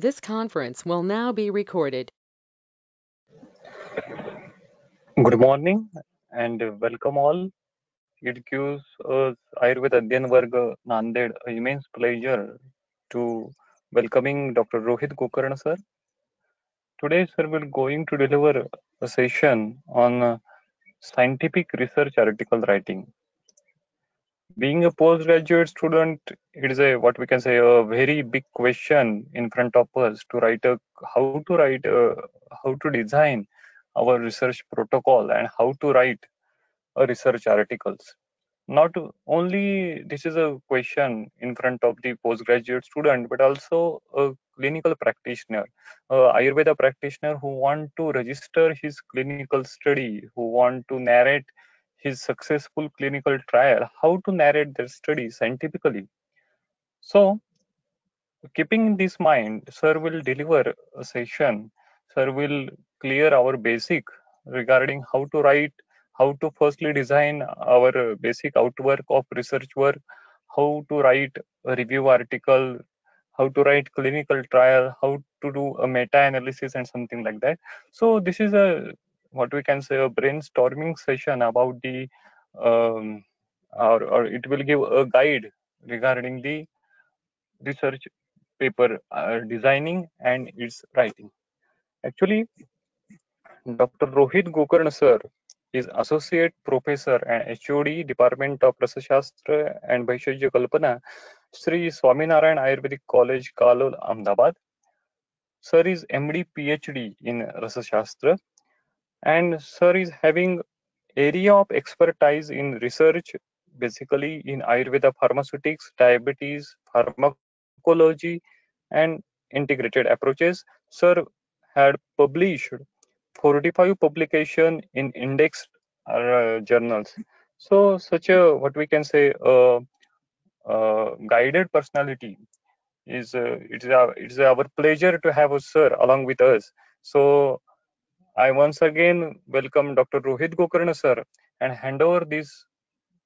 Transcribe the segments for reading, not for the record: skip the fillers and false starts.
This conference will now be recorded. Good morning and welcome all. It gives us Ayurveda Adhyan Varga Nanded immense pleasure to welcoming Dr. Rohit Gokarn sir. Today sir will going to deliver a session on scientific research article writing. Being a postgraduate student, it is a what we can say a very big question in front of us to write a how to design our research protocol and how to write a research articles. Not only this is a question in front of the postgraduate student, but also a clinical practitioner, a Ayurveda practitioner who want to register his clinical study, who want to narrate his successful clinical trial, how to narrate their study scientifically. So, keeping in this mind, sir will deliver a session. Sir will clear our basic regarding how to write, how to firstly design our basic outwork of research work, how to write a review article, how to write clinical trial, how to do a meta-analysis and something like that. So this is a what we can say a brainstorming session about the or it will give a guide regarding the research paper designing and its writing. Actually, Dr. Rohit Gokarn sir is Associate Professor and HOD Department of Rasashastra and Bhaishajya Kalpana, Sri Swaminarayan Ayurvedic College, Kalol, Ahmedabad. Sir is MD PhD in Rasashastra and sir is having area of expertise in research, basically in Ayurveda pharmaceutics, diabetes, pharmacology, and integrated approaches. Sir had published 45 publication in indexed journals. So such a what we can say guided personality is it's our pleasure to have a sir along with us. So I once again welcome Dr. Rohit Gokarna sir and hand over this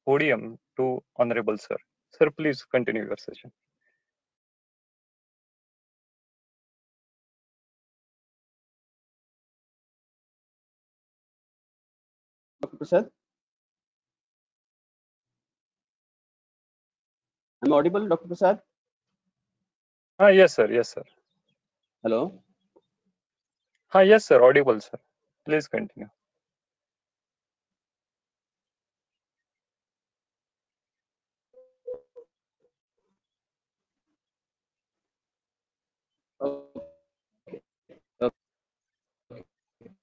podium to Honorable sir. Sir, please continue your session. Dr. Prasad? I'm audible, Dr. Prasad? Yes, sir. Yes, sir. Hello? Yes, sir. Audible, sir. Please continue. Okay.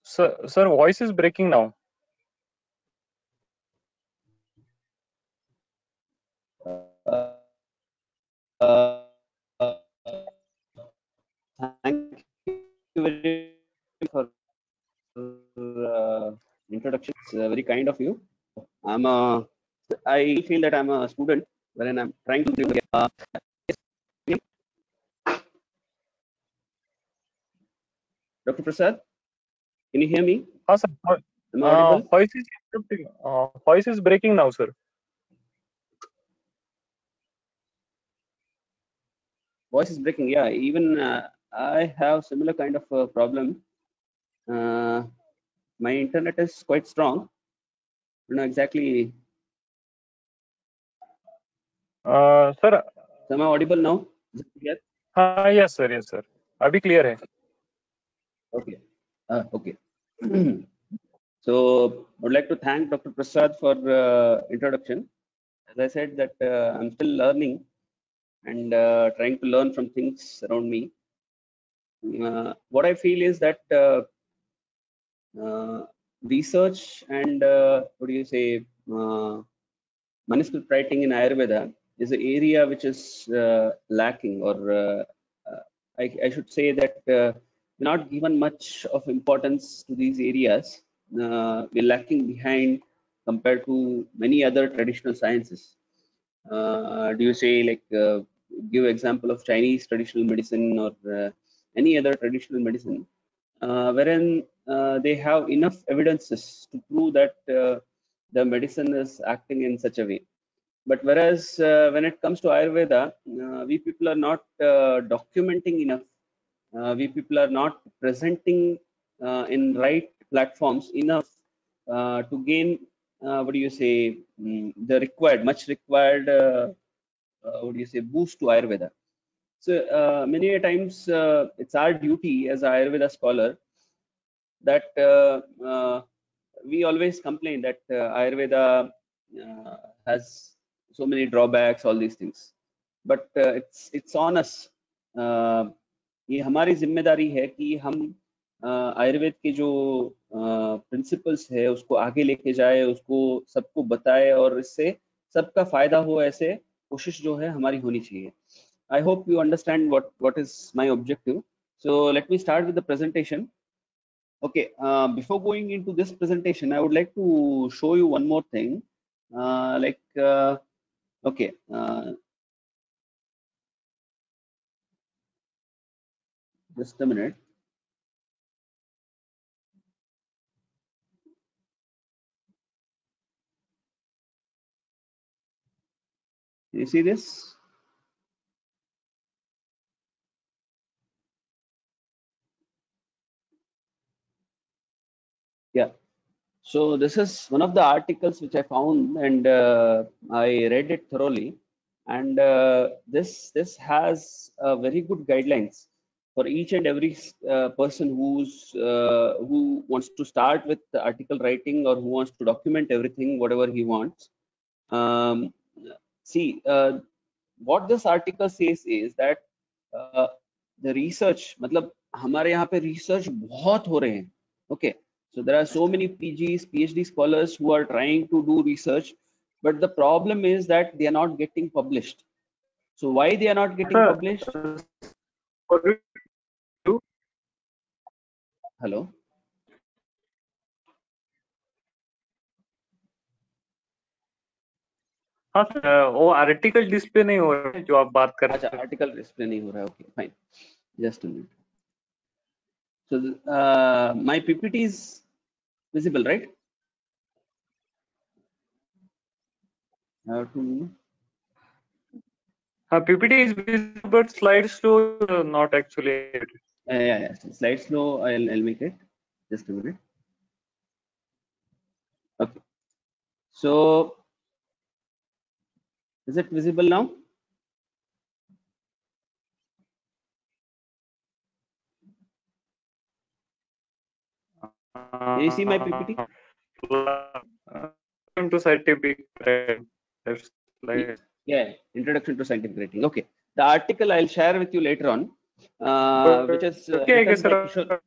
Sir, voice is breaking now. Thank you very much for introduction. It's very kind of you. I feel that I'm a student when I'm trying to Dr. Prasad, can you hear me? Sir. Am I audible? Voice is breaking now, sir. Voice is breaking. Yeah, even I have similar kind of problem. My internet is quite strong. I don't know exactly. Sir. Am I audible now? Yes. Yes, sir. Yes, sir. Abhi clear hai. Okay. Okay. So I would like to thank Dr. Prasad for introduction. As I said that I'm still learning and trying to learn from things around me. What I feel is that research and what do you say, manuscript writing in Ayurveda is an area which is lacking, or I should say that not given much of importance to these areas. We're lacking behind compared to many other traditional sciences. Do you say like give example of Chinese traditional medicine or any other traditional medicine, wherein they have enough evidences to prove that the medicine is acting in such a way. But whereas when it comes to Ayurveda, we people are not documenting enough we people are not presenting in right platforms enough to gain what do you say the required much required what do you say boost to Ayurveda. So many a times it's our duty as an Ayurveda scholar that we always complain that Ayurveda has so many drawbacks, all these things. But it's on us. ये हमारी जिम्मेदारी है कि हम आयुर्वेद के जो principles है उसको आगे लेके जाए, उसको सबको बताए और इससे सबका फायदा हो, ऐसे कोशिश जो है हमारी होनी चाहिए. I hope you understand what is my objective. So let me start with the presentation. Okay, before going into this presentation, I would like to show you one more thing. Okay, just a minute. You see this? Yeah. So this is one of the articles which I found, and I read it thoroughly. And this has very good guidelines for each and every person who wants to start with the article writing or who wants to document everything, whatever he wants. Um, see, what this article says is that the research, मतलब हमारे यहाँ पे research बहुत हो रहे हैं. Okay, so there are so many PGs, PhD scholars who are trying to do research, but the problem is that they are not getting published. So why they are not getting published? Sorry to- Hello. हाँ sir, वो article display नहीं हो रहा है जो आप बात कर रहे अच्छा, हैं. article display नहीं हो रहा है. Okay, fine. Just a minute. So my PPT is visible, right? I have to. PPT is visible, but slide show not actually. Yeah. Slide slow. I'll make it. Just a minute. Okay. So is it visible now? Can you see my PPT? To scientific slide. Yeah, introduction to scientific writing. Okay, the article I'll share with you later on, which is Okay, I guess, written by Kishore.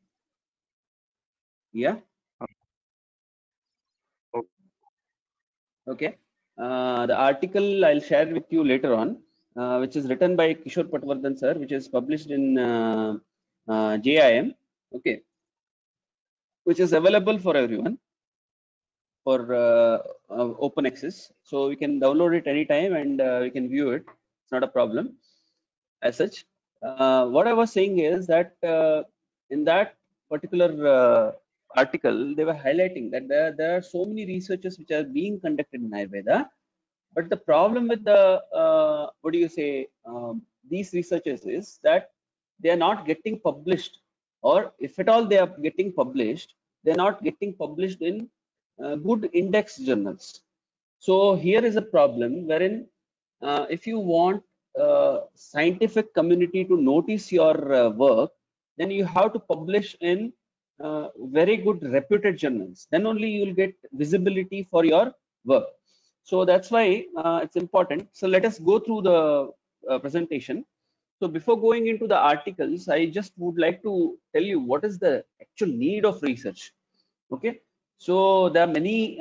Yeah. Okay. The article I'll share with you later on, which is written by Kishore Patwardhan sir, which is published in JIM. Okay, which is available for everyone for open access. So we can download it anytime and we can view it. It's not a problem as such. What I was saying is that in that particular article, they were highlighting that there are so many researches which are being conducted in Ayurveda, but the problem with the what do you say these researches is that they are not getting published, or if at all they are getting published, they are not getting published in good index journals. So here is a problem wherein if you want scientific community to notice your work, then you have to publish in very good reputed journals. Then only you will get visibility for your work. So that's why it's important. So let us go through the presentation. So before going into the articles, I just would like to tell you what is the actual need of research. Okay, so there are many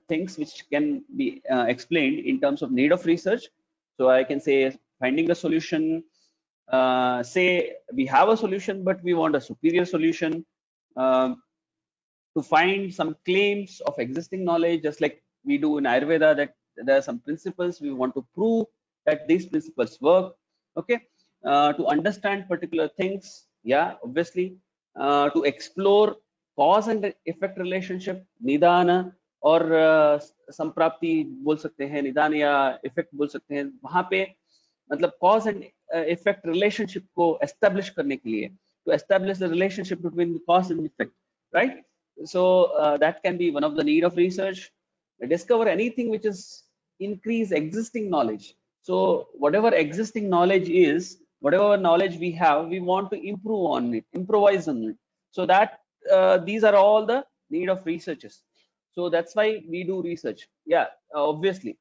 things which can be explained in terms of need of research. So I can say finding a solution. Say we have a solution, but we want a superior solution. To find some claims of existing knowledge, just like we do in Ayurveda, that there are some principles we want to prove that these principles work. Okay, to understand particular things, yeah, obviously, to explore cause and effect relationship, nidana और संप्राप्ति बोल सकते हैं, निदान या effect बोल सकते हैं. वहां पे मतलब cause and effect relationship को establish करने के लिए, to establish the relationship between cause and effect, right? So that can be one of the need of research. Discover anything which is increase existing knowledge. So whatever existing knowledge is, whatever knowledge we have, we want to improve on it, improvise on it. So that these are all the need of researchers. So that's why we do research. Yeah, obviously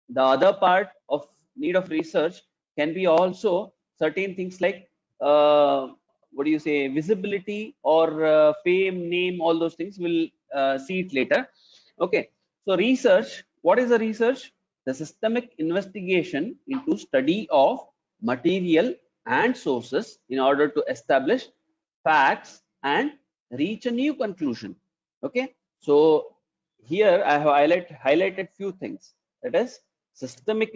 the other part of need of research can be also certain things like what do you say, visibility or fame, name, all those things. We'll see it later. Okay, so research, what is a research? The systemic investigation into study of material and sources in order to establish facts and reach a new conclusion. Okay, so here I have highlighted few things. That is systemic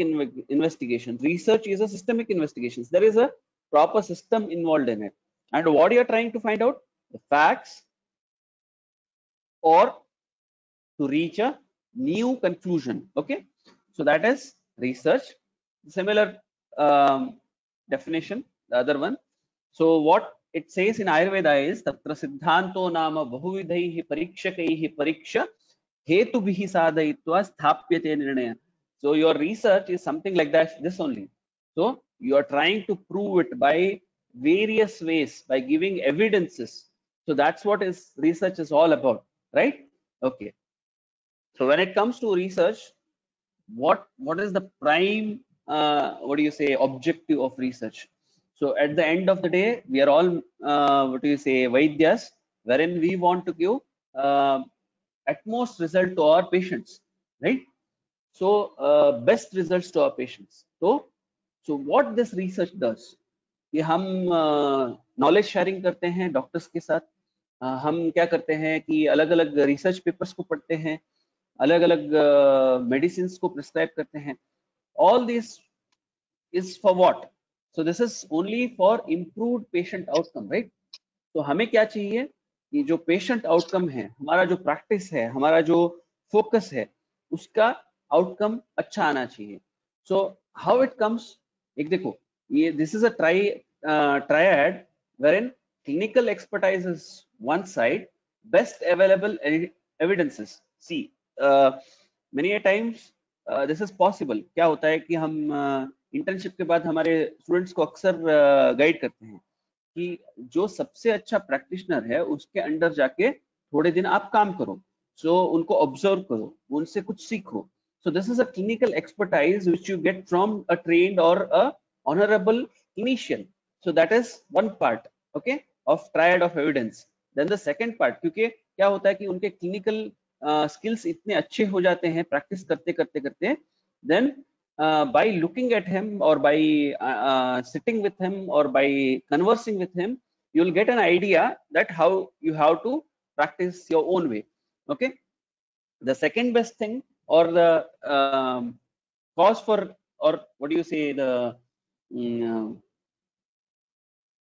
investigation. Research is a systemic investigation. There is a proper system involved in it. And what you are trying to find out? The facts or to reach a new conclusion. Okay, so that is research. Similar definition, the other one. So what it says in Ayurveda is tatra siddhanto nama bahuvidhaihi parikshakaihi pariksha hetubihi sadhayitva sthapyate nirnaya. So your research is something like that, this only. So you are trying to prove it by various ways, by giving evidences. So that's what is research is all about, right? Okay. So when it comes to research, what is the prime what do you say objective of research? So at the end of the day, we are all what do you say vaidyas, wherein we want to give uh, utmost result to our patients, right? So best results to our patients. So what this research does, कि हम knowledge sharing करते हैं doctors के साथ. हम क्या करते हैं कि अलग अलग रिसर्च पेपर्स को पढ़ते हैं, अलग अलग मेडिसिन को प्रिस्क्राइब करते हैं. All this is for what? So this is only for improved patient outcome, right? तो हमें क्या चाहिए कि जो पेशेंट आउटकम है, हमारा जो प्रैक्टिस है, हमारा जो फोकस है, उसका आउटकम अच्छा आना चाहिए. सो हाउ इट कम्स, एक देखो, ये this is a triad wherein clinical expertise is one side, best available evidences. See, many a times this is possible. क्या होता है कि हम इंटर्नशिप के बाद हमारे स्टूडेंट्स को अक्सर गाइड करते हैं कि जो सबसे अच्छा प्रैक्टिशनर है उसके अंडर जाके थोड़े दिन आप काम करो, सो उनको ऑब्जर्व करो, उनसे कुछ सीखो. So this is a clinical expertise which you get from a trained or a honorable clinician. So that is one part, okay, of triad of evidence. Then the second part, क्योंकि क्या होता है कि उनके clinical skills इतने अच्छे हो जाते हैं प्रैक्टिस करते करते करते, then by looking at him or by sitting with him or by conversing with him, you'll get an idea that how you have to practice your own way. Okay, the second best thing or the cause for, or what do you say, the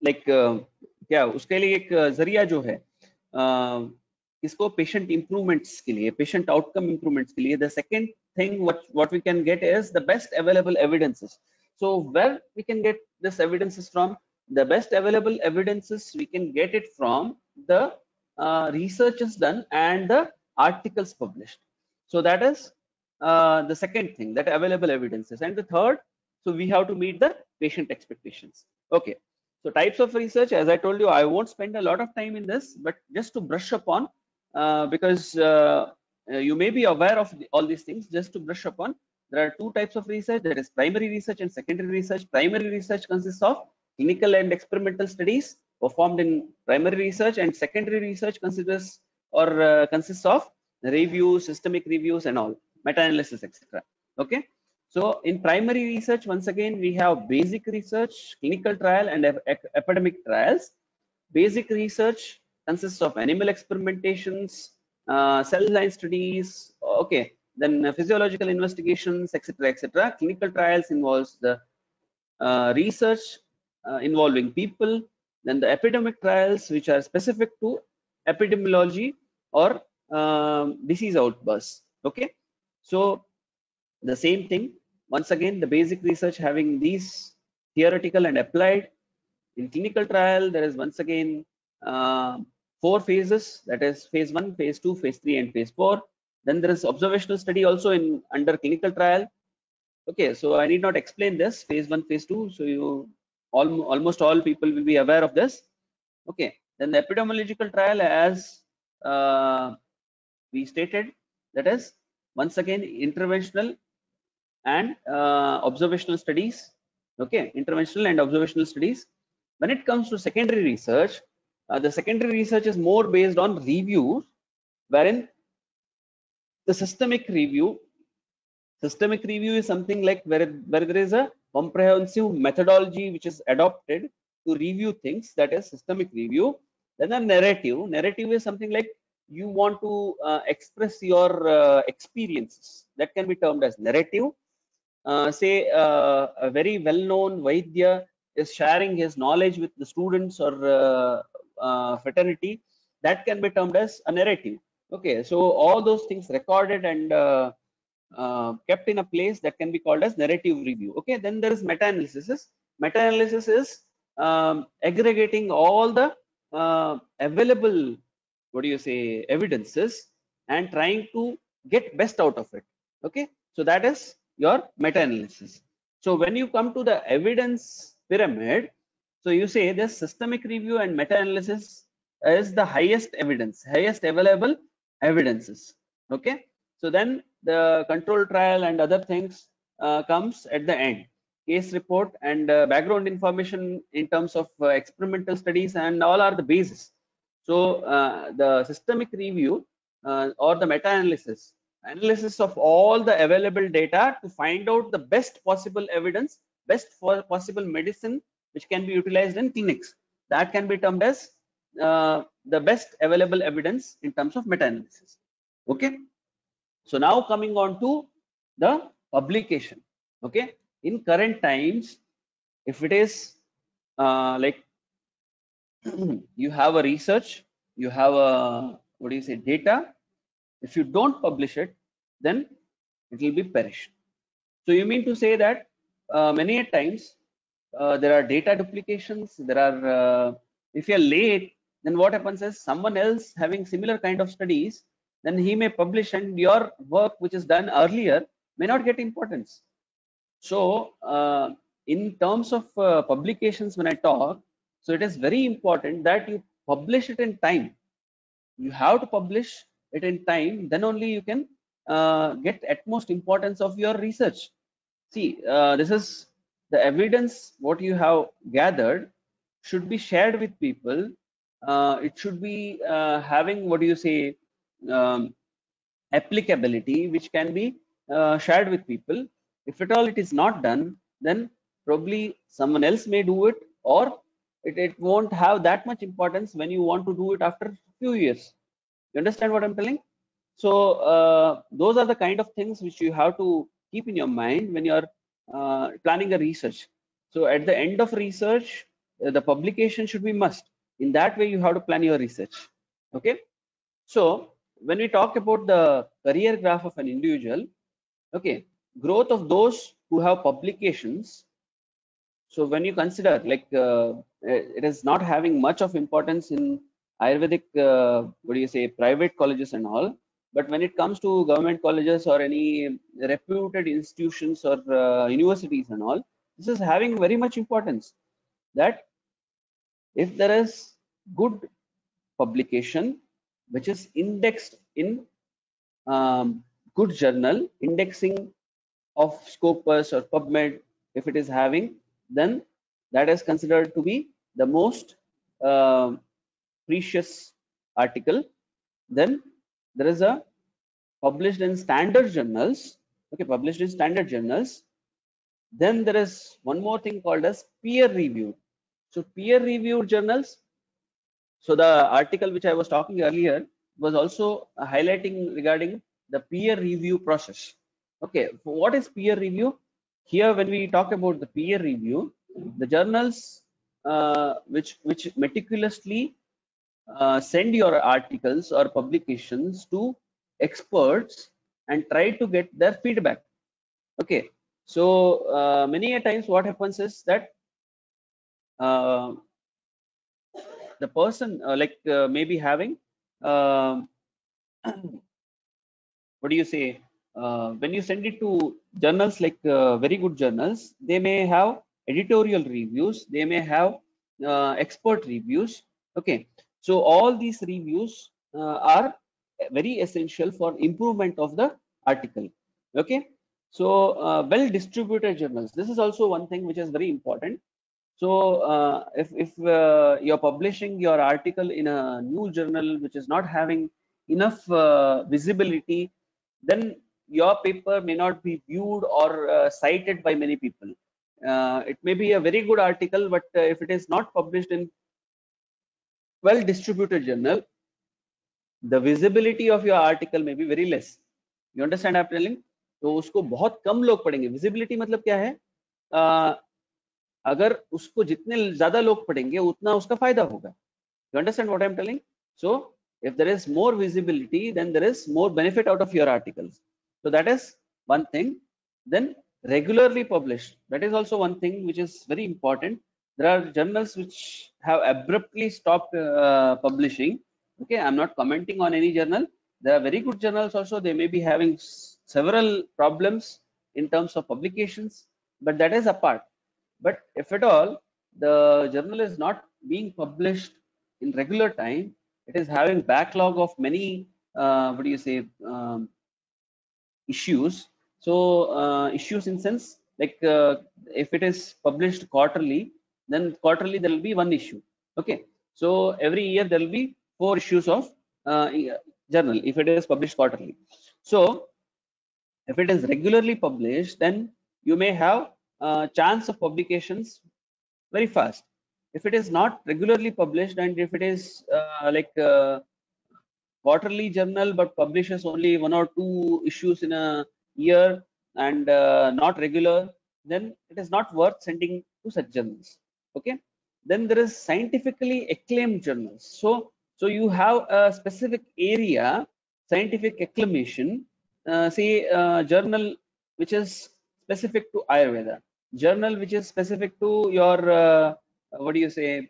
like क्या उसके लिए एक जरिया जो है इसको patient improvements के लिए, पेशेंट आउटकम इंप्रूवमेंट्स के लिए, the second thing what we can get is the best available evidences. So where we can get this evidences from? The best available evidences we can get it from the researches done and the articles published. So that is the second thing, that available evidences. And the third, so we have to meet the patient expectations. Okay, so types of research, as I told you, I won't spend a lot of time in this, but just to brush upon, because you may be aware of all these things, just to brush upon. There are two types of research, that is primary research and secondary research. Primary research consists of clinical and experimental studies performed in primary research, and secondary research considers or consists of reviews, systemic reviews and all, meta-analysis, etc. Okay, so in primary research, once again, we have basic research, clinical trial and epidemic trials. Basic research consists of animal experimentations, cell line studies, okay, then physiological investigations, etc., etc. Clinical trials involves the research involving people, then the epidemic trials, which are specific to epidemiology or disease outbursts. Okay, so the same thing, once again, the basic research having these theoretical and applied. In clinical trial, there is once again 4 phases, that is phase 1, phase 2, phase 3, and phase 4. Then there is observational study also in under clinical trial. Okay, so I need not explain this phase 1, phase 2. So you almost all people will be aware of this. Okay, then the epidemiological trial, as we stated, that is once again interventional and observational studies. Okay, interventional and observational studies. When it comes to secondary research, the secondary research is more based on reviews, wherein the systemic review is something like where there is a comprehensive methodology which is adopted to review things, that is systemic review. Then a narrative is something like you want to express your experiences, that can be termed as narrative. Say a very well-known Vaidya is sharing his knowledge with the students or fraternity, that can be termed as a narrative. Okay, so all those things recorded and kept in a place, that can be called as narrative review. Okay, then there is meta-analysis. Meta-analysis is aggregating all the available, what do you say, evidences and trying to get best out of it. Okay, so that is your meta-analysis. So when you come to the evidence pyramid, so you say this systemic review and meta-analysis is the highest evidence, highest available evidences. Okay, so then the control trial and other things comes at the end. Case report and background information in terms of experimental studies and all are the basis. So the systemic review or the meta-analysis, analysis of all the available data to find out the best possible evidence, best possible medicine which can be utilized in clinics, that can be termed as the best available evidence in terms of meta-analysis. Okay, so now coming on to the publication. Okay, in current times, if it is like you have a research, you have a, what do you say, data, if you don't publish it, then it will be perished. So you mean to say that many a times there are data duplications, there are if you're late, then what happens is someone else having similar kind of studies, then he may publish and your work which is done earlier may not get importance. So in terms of publications, when I talk, so it is very important that you publish it in time. You have to publish it in time, then only you can get utmost importance of your research. See, this is the evidence what you have gathered should be shared with people. It should be having, what do you say, um, applicability which can be shared with people. If at all it is not done, then probably someone else may do it, or it won't have that much importance when you want to do it after a few years. You understand what I'm telling? So those are the kind of things which you have to keep in your mind when you are planning a research. So at the end of research, the publication should be must. In that way, you have to plan your research. Okay. So when we talk about the career graph of an individual, okay, growth of those who have publications. So when you consider like it is not having much of importance in Ayurvedic, what do you say, private colleges and all, but when it comes to government colleges or any reputed institutions or universities and all, this is having very much importance. That if there is good publication which is indexed in good journal, indexing of Scopus or PubMed, if it is having, then that is considered to be the most uh, precious article. Then there is a published in standard journals. Okay, published in standard journals. Then there is one more thing called as peer reviewed. So peer reviewed journals. So the article which I was talking earlier was also highlighting regarding the peer review process. Okay, what is peer review? Here, when we talk about the peer review, the journals which meticulously send your articles or publications to experts and try to get their feedback. Okay, So many a times what happens is that uh, the person maybe having um what do you say, when you send it to journals like very good journals, they may have editorial reviews, they may have expert reviews. Okay, so all these reviews are very essential for improvement of the article. Okay, so well distributed journals, this is also one thing which is very important. So if you're publishing your article in a new journal which is not having enough visibility, then your paper may not be viewed or cited by many people. It may be a very good article, but if it is not published in well distributed journal, the visibility of your article may be very less. You understand I'm telling? तो उसको बहुत कम लोग पढ़ेंगे. Visibility मतलब क्या है? अगर उसको जितने ज्यादा लोग पढ़ेंगे उतना उसका फायदा होगा. You understand what I'm telling? So if there is more visibility, then there is more benefit out of your articles. So that is one thing. Then regularly published, that is also one thing which is very important. There are journals which have abruptly stopped publishing. Okay, I'm not commenting on any journal. There are very good journals also, they may be having several problems in terms of publications, but that is apart. But if at all the journal is not being published in regular time, it is having backlog of many what do you say, issues. So issues in sense like if it is published quarterly, then quarterly there will be one issue. Okay, so every year there will be 4 issues of journal if it is published quarterly. So if it is regularly published, then you may have chance of publications very fast. If it is not regularly published, and if it is quarterly journal but publishes only 1 or 2 issues in a year and not regular, then it is not worth sending to such journals. Okay, then there is scientifically acclaimed journals. So you have a specific area, scientific acclamation, say journal which is specific to Ayurveda, journal which is specific to your what do you say,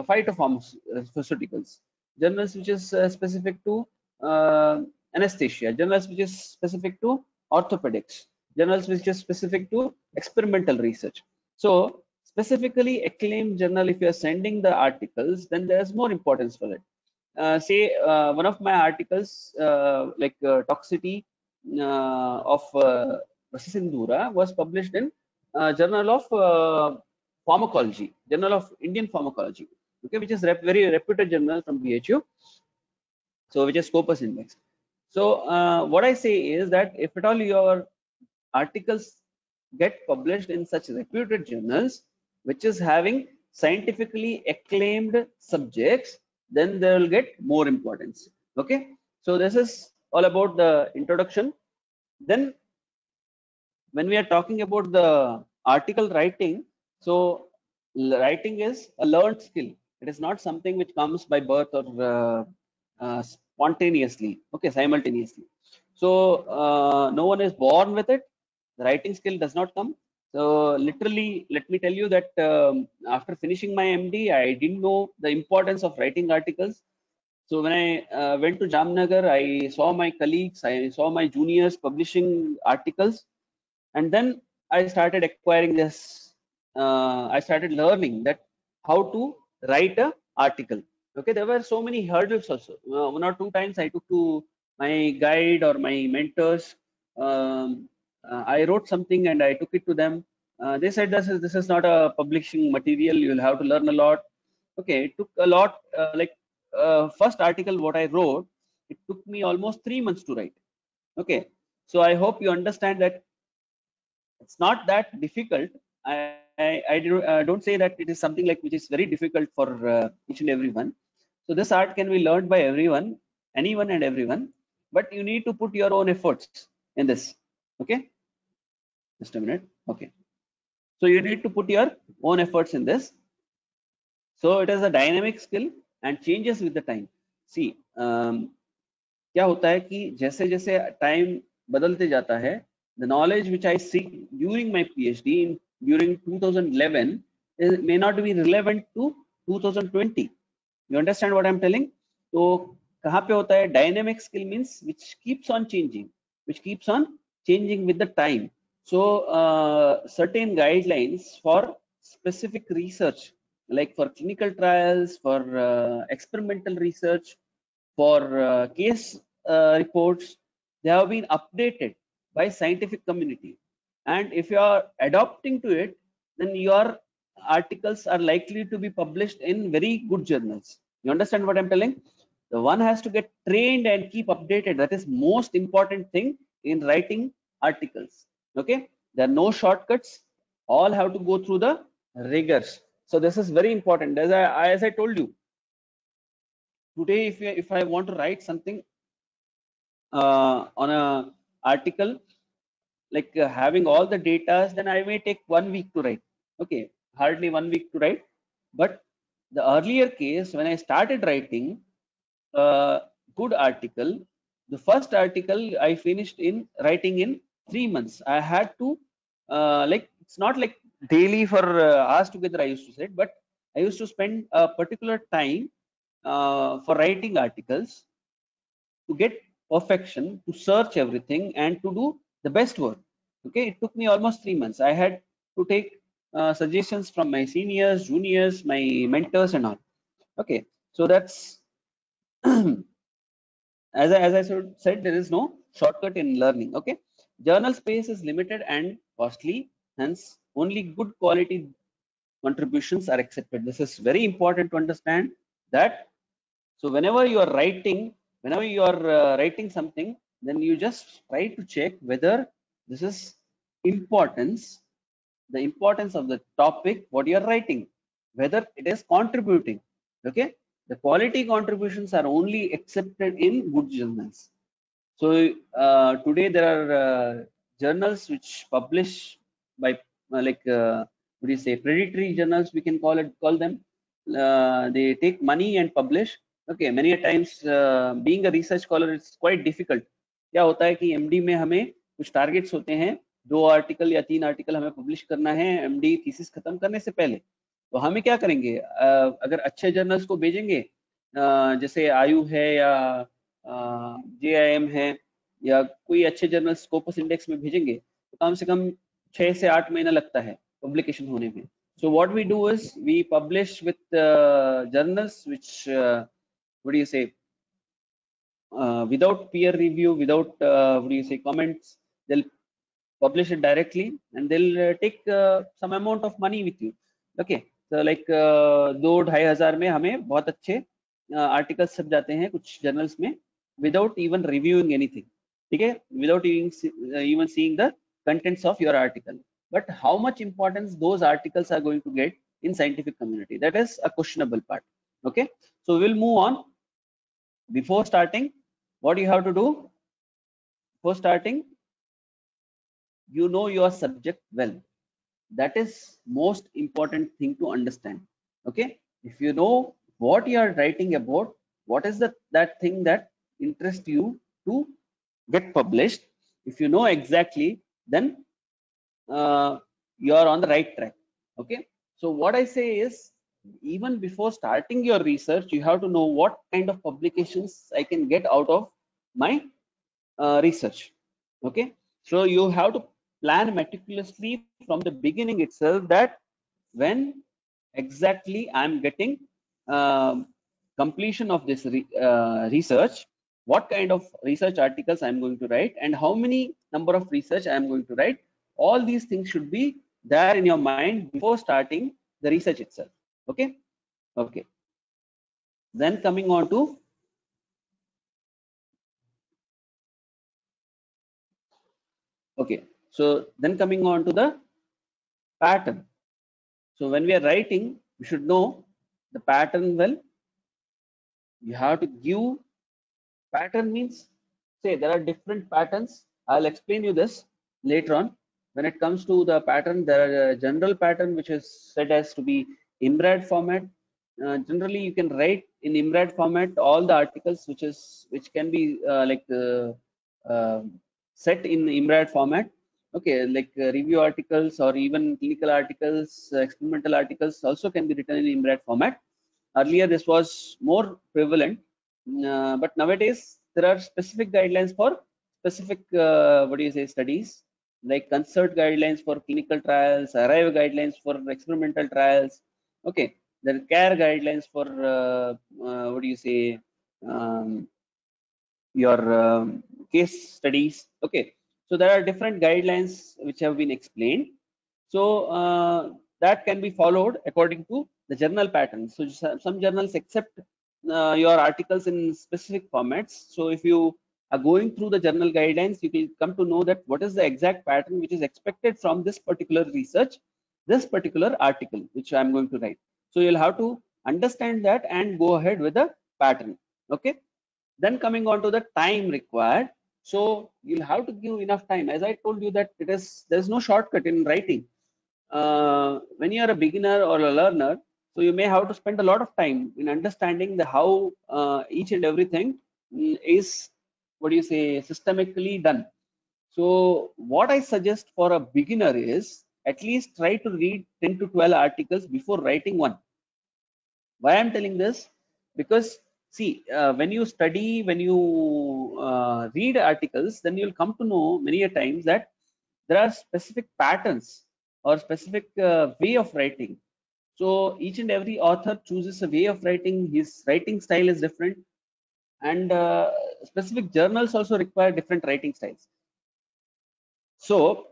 phytopharmaceuticals, journals which is specific to anesthesia, journals which is specific to orthopedics, journals which is specific to experimental research. So specifically acclaimed journal, if you are sending the articles, then there is more importance for it. Say one of my articles toxicity of Sindhura was published in Journal of Pharmacology, Journal of Indian Pharmacology, okay, which is very reputed journal from BHU, so which is Scopus Index. So what I say is that if at all your articles get published in such reputed journals, which is having scientifically acclaimed subjects, then they will get more importance. Okay, so this is all about the introduction. Then when we are talking about the article writing, so writing is a learned skill. It is not something which comes by birth or spontaneously, okay, simultaneously. So no one is born with it. The writing skill does not come. So literally, let me tell you that after finishing my MD, I didn't know the importance of writing articles. So when I went to Jamnagar, I saw my colleagues, I saw my juniors publishing articles, and then I started acquiring this. I started learning that how to write a article. Okay, there were so many hurdles also. 1 or 2 times I took to my guide or my mentors. um, I wrote something and I took it to them. They said this is not a publishing material, you'll have to learn a lot. Okay, it took a lot. First article what I wrote, it took me almost 3 months to write. Okay, so I hope you understand that it's not that difficult. Don't say that it is something like which is very difficult for each and everyone. So this art can be learned by everyone, anyone and everyone, but you need to put your own efforts in this. Okay, just a minute. Okay, so you need to put your own efforts in this. So it is a dynamic skill and changes with the time. See, क्या होता है कि जैसे जैसे time बदलते जाता है, The knowledge which I seek during my PhD during 2011 may not be relevant to 2020. You understand what I'm telling? So kahan pe hota hai? Dynamic skill means which keeps on changing, with the time. So certain guidelines for specific research, like for clinical trials, for experimental research, for case reports, they have been updated by scientific community. And if you are adopting to it, then your articles are likely to be published in very good journals. You understand what I'm telling? The one has to get trained and keep updated. That is most important thing in writing articles. Okay, there are no shortcuts. All have to go through the rigors. So this is very important. As I told you, today if I want to write something on a article, like having all the data, then I may take 1 week to write. Okay, hardly 1 week to write. But the earlier case, when I started writing a good article, the first article I finished in writing in 3 months. I had to like, it's not like daily for hours together I used to say, but I used to spend a particular time for writing articles to get perfection, to search everything, and to do the best work. Okay, it took me almost 3 months. I had to take suggestions from my seniors, juniors, my mentors, and all. Okay, so that's as I said, there is no shortcut in learning. Okay, journal space is limited and costly, hence only good quality contributions are accepted. This is very important to understand that. So whenever you are writing, something, then you just try to check whether this is importance, the importance of the topic, what you are writing, whether it is contributing. Okay, the quality contributions are only accepted in good journals. So today there are journals which publish by what do you say, predatory journals, we can call them. They take money and publish. Okay, many a times being a research scholar, it's quite difficult. क्या होता है कि MD में हमें कुछ targets होते हैं, 2 article या 3 आर्टिकल हमें पब्लिश करना है एमडी थीसिस खत्म करने से पहले. तो हमें क्या करेंगे, अगर अच्छे जर्नल्स को भेजेंगे, जैसे आयु है या जेआईएम है या कोई अच्छे जर्नल स्कोपस इंडेक्स में भेजेंगे, तो कम से कम 6 से 8 महीना लगता है पब्लिकेशन होने में. So what we do is we publish with journals which what do you say, without peer review, without what do you say, comments. They'll publish it directly and they'll take some amount of money with you. Okay, so like 2-2,500 में हमें बहुत अच्छे articles छप जाते हैं कुछ journals में, without even reviewing anything. ठीक है, without even seeing the contents of your article. But how much importance those articles are going to get in scientific community, that is a questionable part. Okay, so we'll move on. Before starting, what you have to do? Before starting, you know your subject well. That is most important thing to understand. Okay, if you know what you are writing about, what is that thing that interests you to get published, if you know exactly, then you are on the right track. Okay, so what I say is, even before starting your research, you have to know what kind of publications I can get out of my research. Okay, so you have to plan meticulously from the beginning itself, that when exactly I'm getting completion of this research, what kind of research articles I'm going to write, and how many number of research I'm going to write. All these things should be there in your mind before starting the research itself. Okay, okay. Then coming on to the pattern. So when we are writing, we should know the pattern well. You have to give pattern means, say there are different patterns. I'll explain you this later on. When it comes to the pattern, there are a general pattern which is said as to be IMRAD format. Generally, you can write in IMRAD format all the articles which can be set in IMRAD format. Okay, like review articles or even clinical articles, experimental articles also can be written in IMRAT format. Earlier, this was more prevalent, but nowadays there are specific guidelines for specific, what do you say, studies, like consult guidelines for clinical trials, arrive guidelines for experimental trials. Okay, there are care guidelines for, what do you say, um, your case studies. Okay, so there are different guidelines which have been explained. So that can be followed according to the journal pattern. So some journals accept your articles in specific formats. So if you are going through the journal guidelines, you will come to know that what is the exact pattern which is expected from this particular research, this particular article which I'm going to write. So you'll have to understand that and go ahead with the pattern. Okay, then coming on to the time required. So you'll have to give enough time. As I told you that there's no shortcut in writing. When you are a beginner or a learner, so you may have to spend a lot of time in understanding the how each and everything is, what do you say, systemically done. So what I suggest for a beginner is at least try to read 10 to 12 articles before writing one. Why I'm telling this? Because see, when you study, when you read articles, then you'll come to know many a times that there are specific patterns or specific way of writing. So each and every author chooses a way of writing. His writing style is different, and specific journals also require different writing styles. So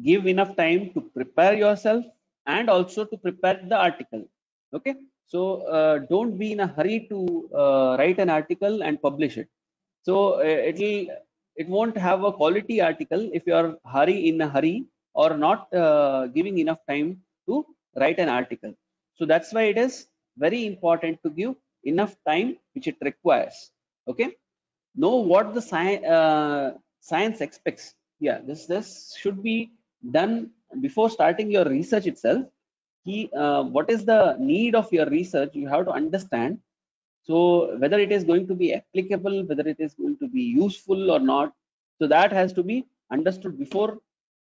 give enough time to prepare yourself and also to prepare the article. Okay, so don't be in a hurry to write an article and publish it. So it won't have a quality article if you are hurry in a hurry or not giving enough time to write an article. So that's why it is very important to give enough time which it requires. Okay, know what the science expects. Yeah, this should be done before starting your research itself. What is the need of your research, you have to understand. So whether it is going to be applicable, whether it is going to be useful or not, so that has to be understood before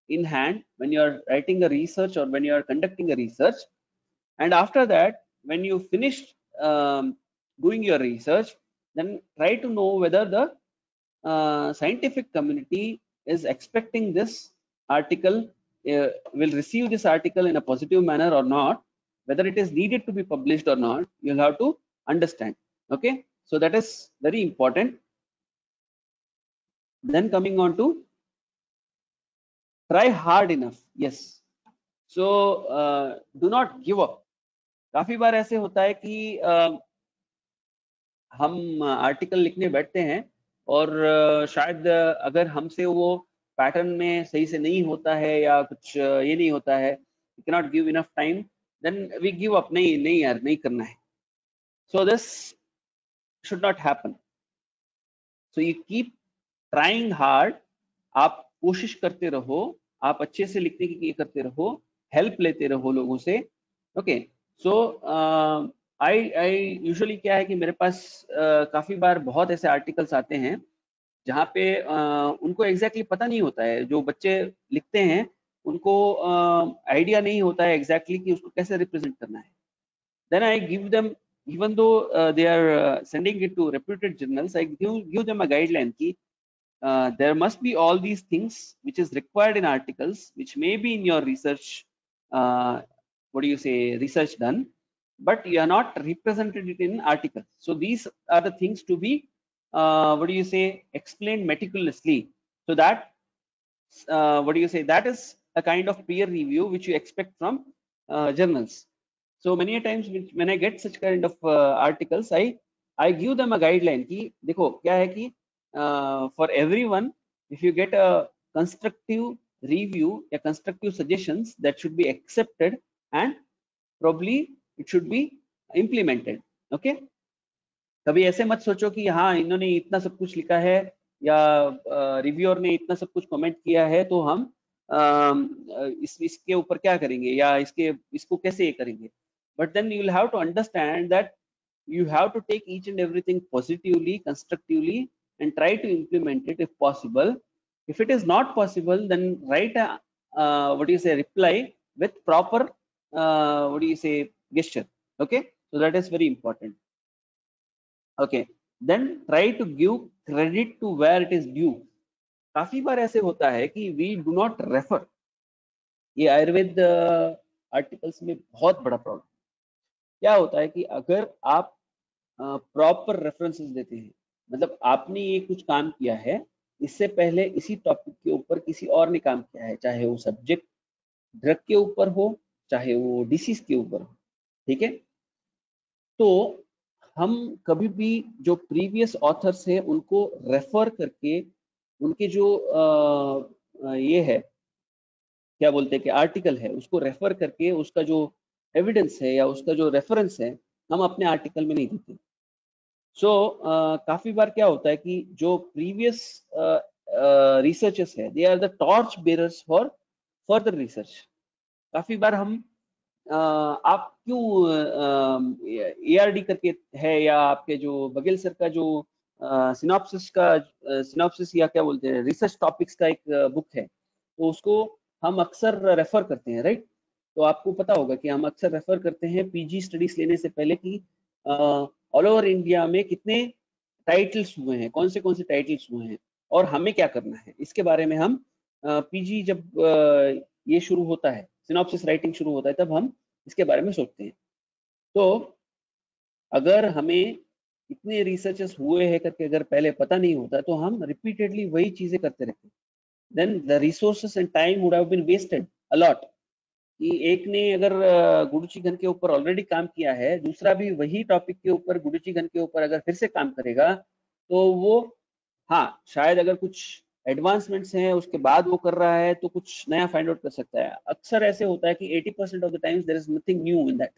in hand when you are writing a research or when you are conducting a research. And after that, when you finish doing your research, then try to know whether the scientific community is expecting this article, will receive this article in a positive manner or not, whether it is needed to be published or not, you'll have to understand. Okay, so that is very important. Then coming on to try hard enough. Yes, so do not give up. काफी बार ऐसे होता है कि हम article लिखने बैठते हैं और शायद अगर हमसे वो पैटर्न में सही से नहीं होता है या कुछ ये नहीं होता है, we cannot give enough time, then we give up. नहीं नहीं यार, नहीं करना है. So this should not happen. So you keep trying hard. आप कोशिश करते रहो, आप अच्छे से लिखने की ये करते रहो, हेल्प लेते रहो लोगों से. ओके, सो आई यूजुअली क्या है कि मेरे पास काफी बार बहुत ऐसे आर्टिकल्स आते हैं जहाँ पे उनको एग्जैक्टली पता नहीं होता है. जो बच्चे लिखते हैं उनको आइडिया नहीं होता है एग्जैक्टली कि उसको कैसे रिप्रेजेंट करना है. Then I give them, even though they are sending it to reputed journals, I give them a guideline ki there must be all these things which is required in articles which may be in your research, what do you say, research done, but you are not represented it in articles. So these are the things to be, what do you say, explained meticulously, so that what do you say, that is a kind of peer review which you expect from journals. So many a times when I get such kind of articles, I give them a guideline कि देखो क्या है कि for everyone, if you get a constructive review, a constructive suggestions, that should be accepted and probably it should be implemented. Okay, कभी ऐसे मत सोचो कि हाँ इन्होंने इतना सब कुछ लिखा है या रिव्यूअर ने इतना सब कुछ कमेंट किया है तो हम इसके ऊपर क्या करेंगे या इसको कैसे ये करेंगे. But then you will have to understand that you have to take each and everything positively, constructively, and try to implement it if possible. If it is not possible, then write a reply with proper gesture. Okay, so that is very important. Okay, then try to give credit to where it is due. काफी बार ऐसे होता है कि we do not refer. ये Ayurveda articles में बहुत बड़ा problem क्या होता है कि अगर आप प्रॉपर रेफरेंसेस देते हैं, मतलब आपने ये कुछ काम किया है, इससे पहले इसी टॉपिक के ऊपर किसी और ने काम किया है, चाहे वो सब्जेक्ट ड्रग के ऊपर हो, चाहे वो डिसीज के ऊपर हो, ठीक है। तो हम कभी भी जो प्रीवियस ऑथर्स हैं उनको रेफर करके उनके जो ये है क्या बोलते हैं कि आर्टिकल है उसको रेफर करके उसका जो एविडेंस है या उसका जो रेफरेंस है हम अपने आर्टिकल में नहीं देते। सो काफी बार क्या होता है कि जो प्रीवियस रिसर्चर्स है they are the torch bearers for further research. काफी बार हम आप क्यों एआरडी करके है या आपके जो बघेल सर का जो सिनॉप्सिस या क्या बोलते हैं रिसर्च टॉपिक्स का एक बुक है, तो उसको हम अक्सर रेफर करते हैं, राइट। तो आपको पता होगा कि हम अक्सर रेफर करते हैं पीजी स्टडीज लेने से पहले कि ऑल ओवर इंडिया में कितने टाइटल्स हुए हैं, कौन से टाइटल्स हुए हैं और हमें क्या करना है, इसके बारे में हम पीजी जब ये शुरू होता है, सिनॉप्सिस राइटिंग शुरू होता है, तब हम इसके बारे में सोचते हैं। तो अगर हमें इतने रिसर्चेस हुए हैं करके अगर पहले पता नहीं होता तो हम रिपीटेडली वही चीजें करते रहते हैं, then the resources and time would have been wasted a lot. कि एक ने अगर गुरुची घन के ऊपर ऑलरेडी काम किया है, दूसरा भी वही टॉपिक के ऊपर गुरुची घन के ऊपर अगर फिर से काम करेगा तो वो हाँ शायद अगर कुछ एडवांसमेंट्स हैं उसके बाद वो कर रहा है तो कुछ नया फाइंड आउट कर सकता है। अक्सर ऐसे होता है कि 80% of the times there is nothing new in that,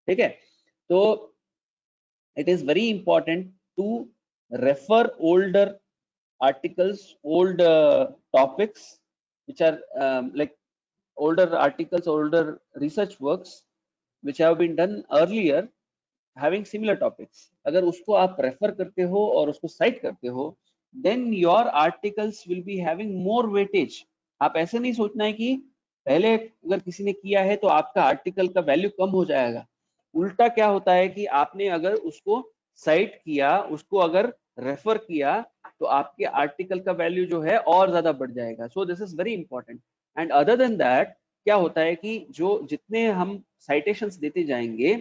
ठीक है। तो it is very important to refer older articles, old topics which are like older articles, older research works which have been done earlier having similar topics। अगर उसको आप refer करते हो और उसको साइट करते हो then your articles will be having more weightage। आप ऐसे नहीं सोचना है कि पहले अगर किसी ने किया है तो आपका आर्टिकल का वैल्यू कम हो जाएगा। उल्टा क्या होता है कि आपने अगर उसको साइट किया, उसको अगर रेफर किया तो आपके आर्टिकल का वैल्यू जो है और ज्यादा बढ़ जाएगा। So this is very important. And other than that क्या होता है कि जो जितने हम साइटेशंस देते जाएंगे,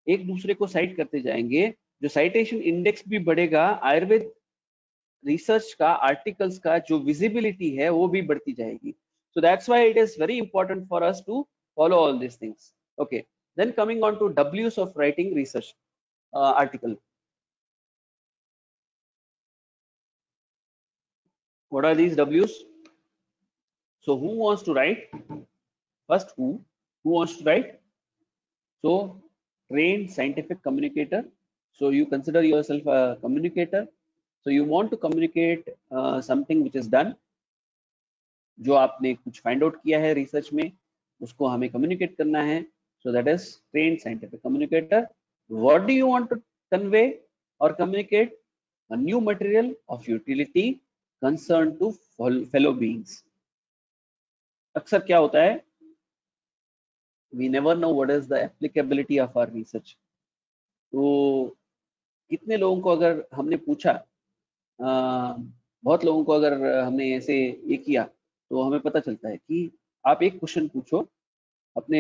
एक दूसरे को साइट करते जाएंगे, जो साइटेशन इंडेक्स भी बढ़ेगा, आयुर्वेद रिसर्च का आर्टिकल्स का जो विजिबिलिटी है वो भी बढ़ती जाएगी। So that's why it is very important for us to follow all this things. Okay, then coming on to W's of writing research article. What are these W's? So who wants to write? First, who wants to write? So trained scientific communicator. So you consider yourself a communicator. So you want to communicate something which is done, जो आपने कुछ find out किया है research में, उसको हमें communicate करना है। So that is trained scientific communicator. What do you want to convey or communicate? A new material of utility concerned to fellow beings. अक्सर क्या होता है, we never know what is the applicability of our research. तो कितने लोगों को अगर हमने पूछा, बहुत लोगों को अगर हमने ऐसे ये किया तो हमें पता चलता है कि आप एक क्वेश्चन पूछो अपने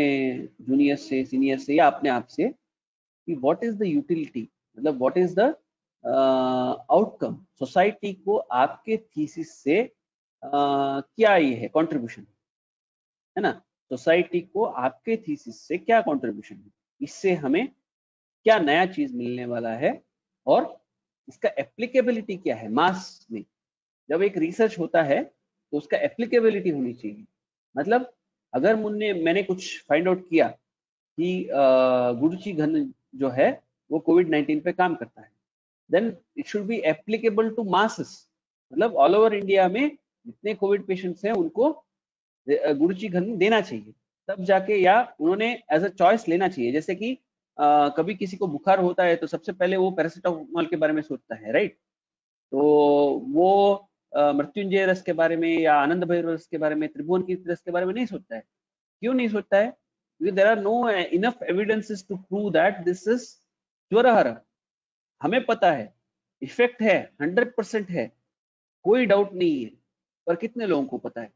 जूनियर से, सीनियर से या अपने आप से कि व्हाट इज द यूटिलिटी, मतलब what is the outcome, society को आपके थीसिस से क्या ये है कंट्रीब्यूशन, है ना। सोसाइटी को आपके थीसिस से क्या कंट्रीब्यूशन है, इससे हमें क्या नया चीज मिलने वाला है और इसका एप्लीकेबिलिटी क्या है मास में। जब एक रिसर्च होता है तो उसका एप्लीकेबिलिटी होनी चाहिए। मतलब अगर मैंने कुछ फाइंड आउट किया कि गुरुची घन जो है वो कोविड-19 पे काम करता है, then it should be applicable to masses. मतलब ऑल ओवर इंडिया में जितने कोविड पेशेंट्स हैं उनको गुरुची घन देना चाहिए, तब जाके, या उन्होंने एज अ चॉइस लेना चाहिए। जैसे कि कभी किसी को बुखार होता है तो सबसे पहले वो पैरासिटामोल के बारे में सोचता है, राइट। तो वो मृत्युंजय रस के बारे में या आनंद भैरव रस के बारे में, त्रिभुवन कीर्ति रस के बारे में नहीं सोचता है। क्यों नहीं सोचता है? क्योंकि there are no enough evidences to prove that this is ज्वरहर। हमें पता है इफेक्ट है, 100% है, कोई डाउट नहीं है, पर कितने लोगों को पता है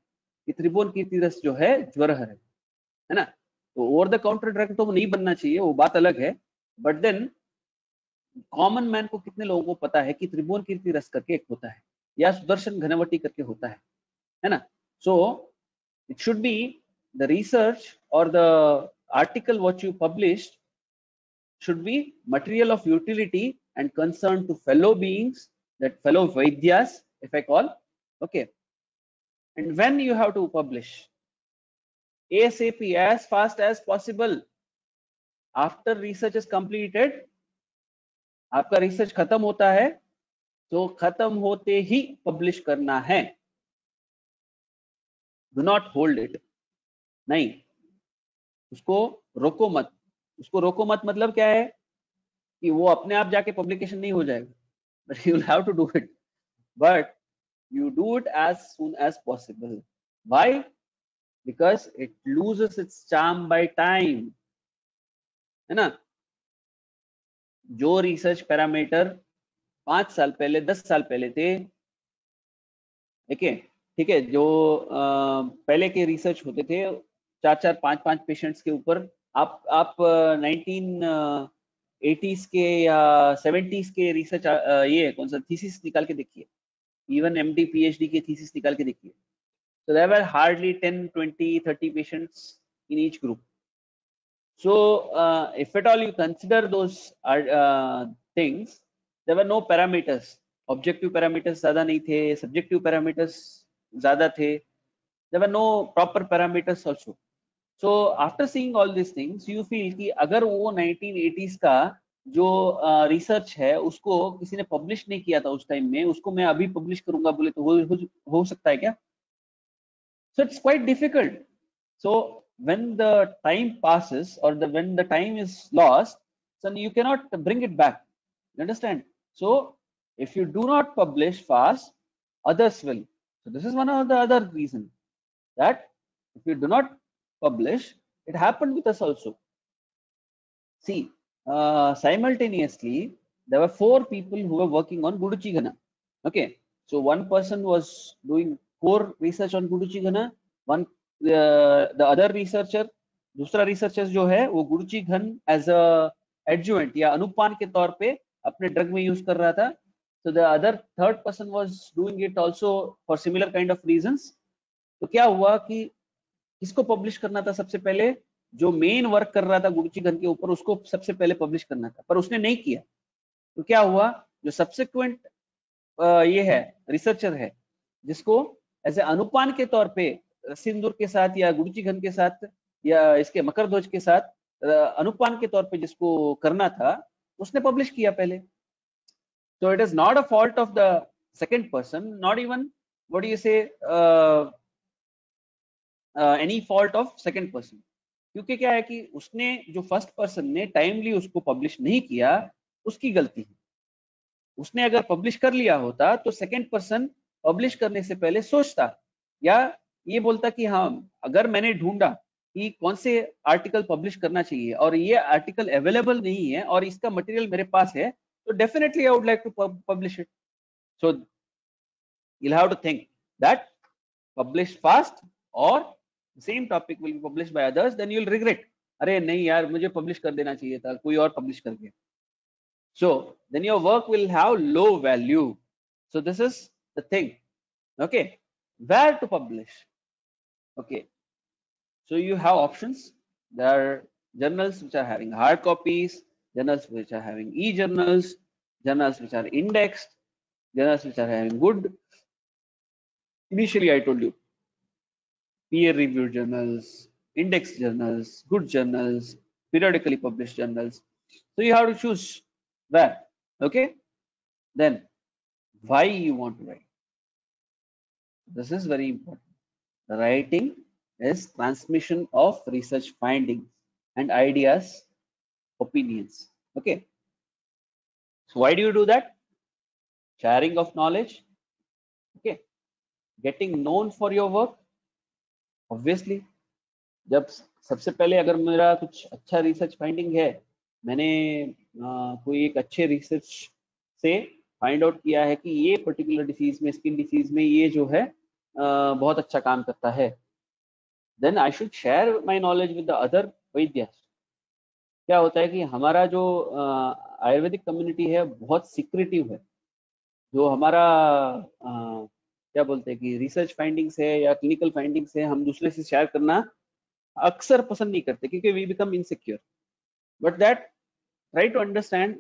कि त्रिभुवन कीर्ति रस जो है ज्वरहर है ना? तो ओवर द काउंटर ड्रग तो नहीं बनना चाहिए, वो बात अलग है, बट देन कॉमन मैन को कितने लोगों को पता है कि त्रिभुवन कीर्ति रस करके एक होता है या सुदर्शन घनवटी करके होता है ना? So it should be the research और the article what you published should be material of utility and concern to fellow beings, that fellow vaidyas, if I call, okay. And when you have to publish, ASAP, as fast as possible, after research is completed, आपका research खत्म होता है तो खत्म होते ही publish करना है, do not hold it, नहीं, उसको रोको मत। उसको रोको मत मतलब क्या है कि वो अपने आप जाके पब्लिकेशन नहीं हो जाएगा, but you will have to do it, but you do it as soon as possible. Why? Because it loses its charm by time, है ना? जो रिसर्च पैरामीटर 5 साल पहले, 10 साल पहले थे, ठीक है, जो पहले के रिसर्च होते थे 4-4, 5-5 पेशेंट्स के ऊपर, आप 1980s के या 70s के रिसर्च, ये कौन सा थीसिस निकाल के देखिए, इवन एमडी पीएचडी के थीसिस निकाल के देखिए, so there were hardly 10, 20, 30 patients in each group. So if at all you consider those things, there were no parameters, objective parameters ज़्यादा नहीं थे, subjective parameters ज़्यादा थे, there were no proper parameters also. So after seeing all these things, you feel कि अगर वो 1980s का जो रिसर्च है उसको किसी ने पब्लिश नहीं किया था उस टाइम में, उसको मैं अभी पब्लिश करूंगा बोले तो हो सकता है क्या? So it's quite difficult. So when the time passes or when the time is lost, then you cannot bring it back. You understand? So if you do not publish fast, others will. So this is one of the other reason that if you do not publish, it happened with us also. See, simultaneously, there were 4 people who were working on Guduchi Ghana. Okay, so one person was doing core research on Guduchi Ghana, one the other researcher, दूसरा researcher जो है वो गुरुची घन as a adjuvant या अनुपान के तौर पे अपने ड्रग में यूज कर रहा था. So the other third person was doing it also for similar kind of reasons. तो क्या हुआ कि किसको पब्लिश करना था सबसे पहले? जो मेन वर्क कर रहा था गुरुची घन के ऊपर उसको सबसे पहले पब्लिश करना था, पर उसने नहीं किया. तो क्या हुआ? जो सब्सिक्वेंट ये है रिसर्चर है जिसको ऐसे अनुपान के तौर पे सिंदूर के साथ या गुरुची घन के साथ या इसके मकर ध्वज के साथ अनुपान के तौर पे जिसको करना था उसने पब्लिश किया पहले. So it is not a fault of the second person, not even what do you say any fault of second person. क्योंकि क्या है कि उसने जो फर्स्ट पर्सन ने टाइमली उसको पब्लिश नहीं किया उसकी गलती है. उसने अगर पब्लिश कर लिया होता तो सेकंड पर्सन पब्लिश करने से पहले सोचता या ये बोलता कि हाँ अगर मैंने ढूंढा कि कौन से आर्टिकल पब्लिश करना चाहिए और ये आर्टिकल अवेलेबल नहीं है और इसका मटेरियल मेरे पास है तो definitely I would like to publish it. So you'll have to think that publish fast or same topic will be published by others, then you'll regret, अरे नहीं यार मुझे पब्लिश कर देना चाहिए था, कोई और पब्लिश कर गया. So then your work will have low value. So this is the thing. Okay, where to publish? Okay, so you have options. There are journals which are having hard copies, journals which are having e-journals, journals which are indexed, journals which are having good. Initially I told you peer-reviewed journals, index journals, good journals, periodically published journals. So you have to choose where. Okay, then why you want to write. This is very important. The writing is transmission of research findings and ideas, opinions. Okay, so why do you do that? Sharing of knowledge. Okay, getting known for your work, obviously जब सबसे पहले अगर मेरा कुछ अच्छा research finding है, मैंने कोई एक अच्छे रिसर्च से फाइंड आउट किया है कि ये पर्टिकुलर डिसीज में, स्किन डिसीज में ये जो है बहुत अच्छा काम करता है, then I should share my knowledge with the other वैद्यस। क्या होता है कि हमारा जो आयुर्वेदिक कम्युनिटी है बहुत सिक्रेटिव है। जो हमारा क्या बोलते हैं कि रिसर्च फाइंडिंग्स है या क्लिनिकल फाइंडिंग्स है, हम दूसरे से शेयर करना अक्सर पसंद नहीं करते क्योंकि we become insecure. But that try to understand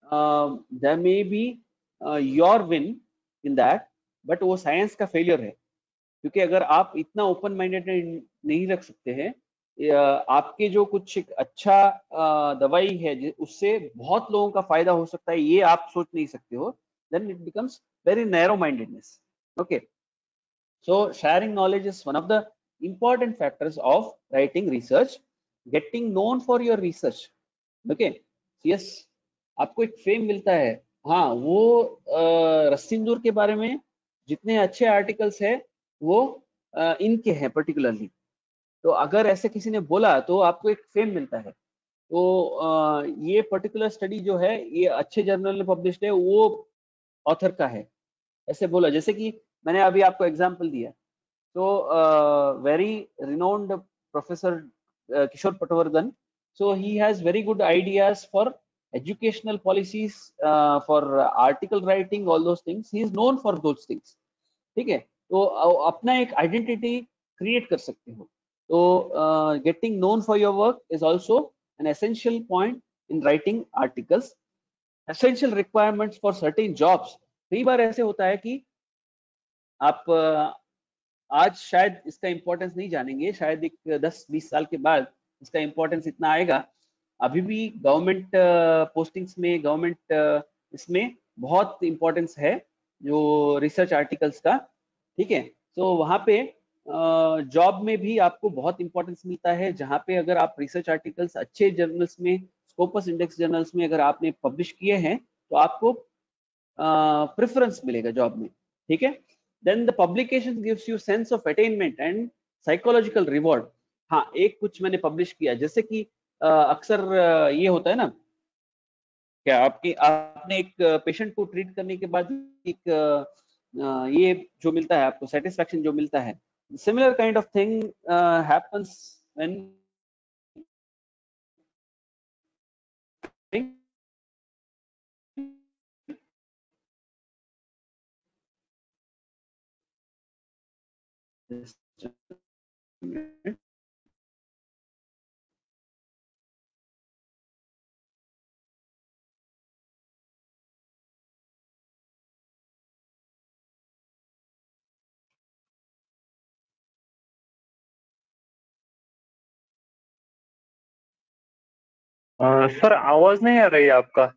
there may be your win in that, but वो साइंस का फेलियर है। क्योंकि अगर आप इतना ओपन माइंडेड नहीं रख सकते हैं, आपके जो कुछ एक अच्छा दवाई है उससे बहुत लोगों का फायदा हो सकता है, ये आप सोच नहीं सकते हो, then it becomes very narrow mindedness. Okay, so sharing knowledge is one of the important factors of writing research. Getting known for your research, okay, yes, आपको एक फेम मिलता है। हाँ, वो रस्सिंदूर के बारे में जितने अच्छे आर्टिकल्स है वो इनके हैं पर्टिकुलरली, तो अगर ऐसे किसी ने बोला तो आपको एक फेम मिलता है। तो ये पर्टिकुलर स्टडी जो है ये अच्छे जर्नल में पब्लिश्ड है, वो ऑथर का है, ऐसे बोला। जैसे कि मैंने अभी आपको एग्जांपल दिया, तो very renowned professor Kishore Patwardhan, so he has very good ideas for educational policies, for article writing, all those things he is known for those things। ठीक है, तो अपना एक आइडेंटिटी क्रिएट कर सकते हो। तो getting known for your work is also an essential point in writing articles. Essential requirements for certain jobs, कई बार ऐसे होता है कि आप आज शायद इसका इंपॉर्टेंस नहीं जानेंगे, शायद एक 10-20 साल के बाद इसका इंपॉर्टेंस इतना आएगा। अभी भी गवर्नमेंट पोस्टिंग्स में, गवर्नमेंट इसमें बहुत इंपॉर्टेंस है जो रिसर्च आर्टिकल्स का। ठीक है, तो वहाँ पे जॉब में भी आपको बहुत इंपॉर्टेंस मिलता है, जहाँ पे अगर आप रिसर्च आर्टिकल्स अच्छे जर्नल्स में, स्कोपस इंडेक्स जर्नल्स में अगर आपने पब्लिश किए हैं तो आपको प्रेफरेंस मिलेगा जॉब में। ठीक है, then the publication gives you sense of attainment and psychological reward. हाँ, एक कुछ मैंने पब्लिश किया, जैसे कि अक्सर ये होता है ना, क्या आपने एक पेशेंट को ट्रीट करने के बाद एक ये जो मिलता है आपको, सेटिस्फैक्शन जो मिलता है, similar kind of thing happens when sir आवाज नहीं आ रही है आपका।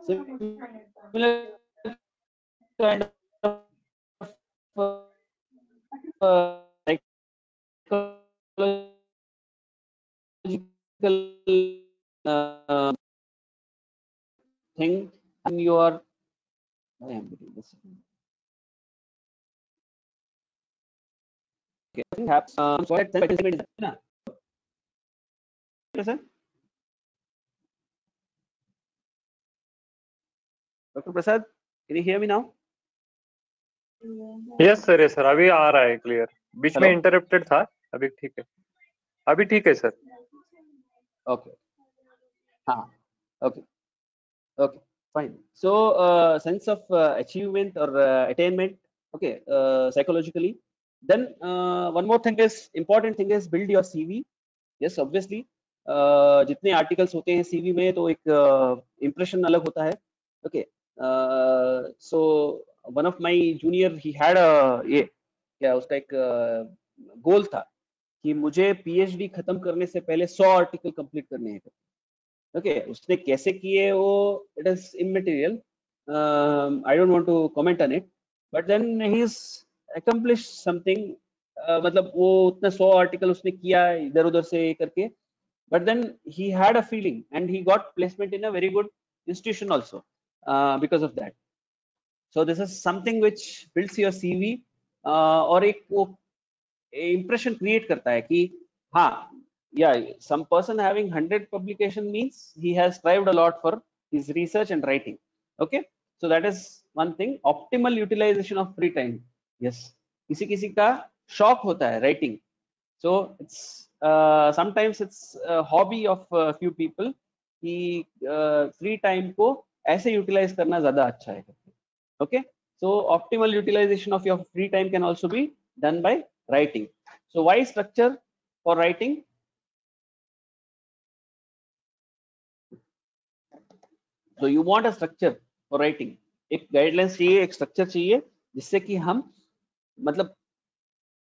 similar kind of psychological uh, thing, and you are I am getting this. Okay, perhaps so that self-assessment is na. Sir, Dr. Prasad, can you hear me now? Yes sir अभी आ रहा है clear, बीच में Hello? Interrupted था, अभी ठीक है, अभी ठीक है sir. Okay. Okay. Okay. Fine. So, sense of achievement or attainment. Okay. Psychologically. Then one more thing is important thing is build your CV. Yes, obviously. जितने आर्टिकल्स होते हैं सीवी में तो एक इम्प्रेशन अलग होता है। Okay, so one of my junior he had ये क्या उसका एक गोल था कि मुझे पीएचडी खत्म करने से पहले 100 आर्टिकल कंप्लीट करने हैं। ओके, उसने कैसे किए वो it is immaterial, I don't want to comment on it, but then he is accomplish something. मतलब वो उतना 100 आर्टिकल उसने किया इधर उधर से करके, but then he had a feeling and he got placement in a very good institution also because of that. So this is something which builds your CV और एक वो impression create करता है कि हाँ, yeah, some person having 100 publication means he has strived a lot for his research and writing. Okay, so that is one thing. Optimal utilization of free time. Yes, किसी किसी का शौक होता है writing, so it's sometimes it's a hobby of few people कि free time को ऐसे utilize करना ज़्यादा अच्छा है. Okay, so optimal utilization of your free time can also be done by writing. So why structure for writing? So you want a structure for writing. एक guidelines चाहिए, एक structure चाहिए जिससे कि हम मतलब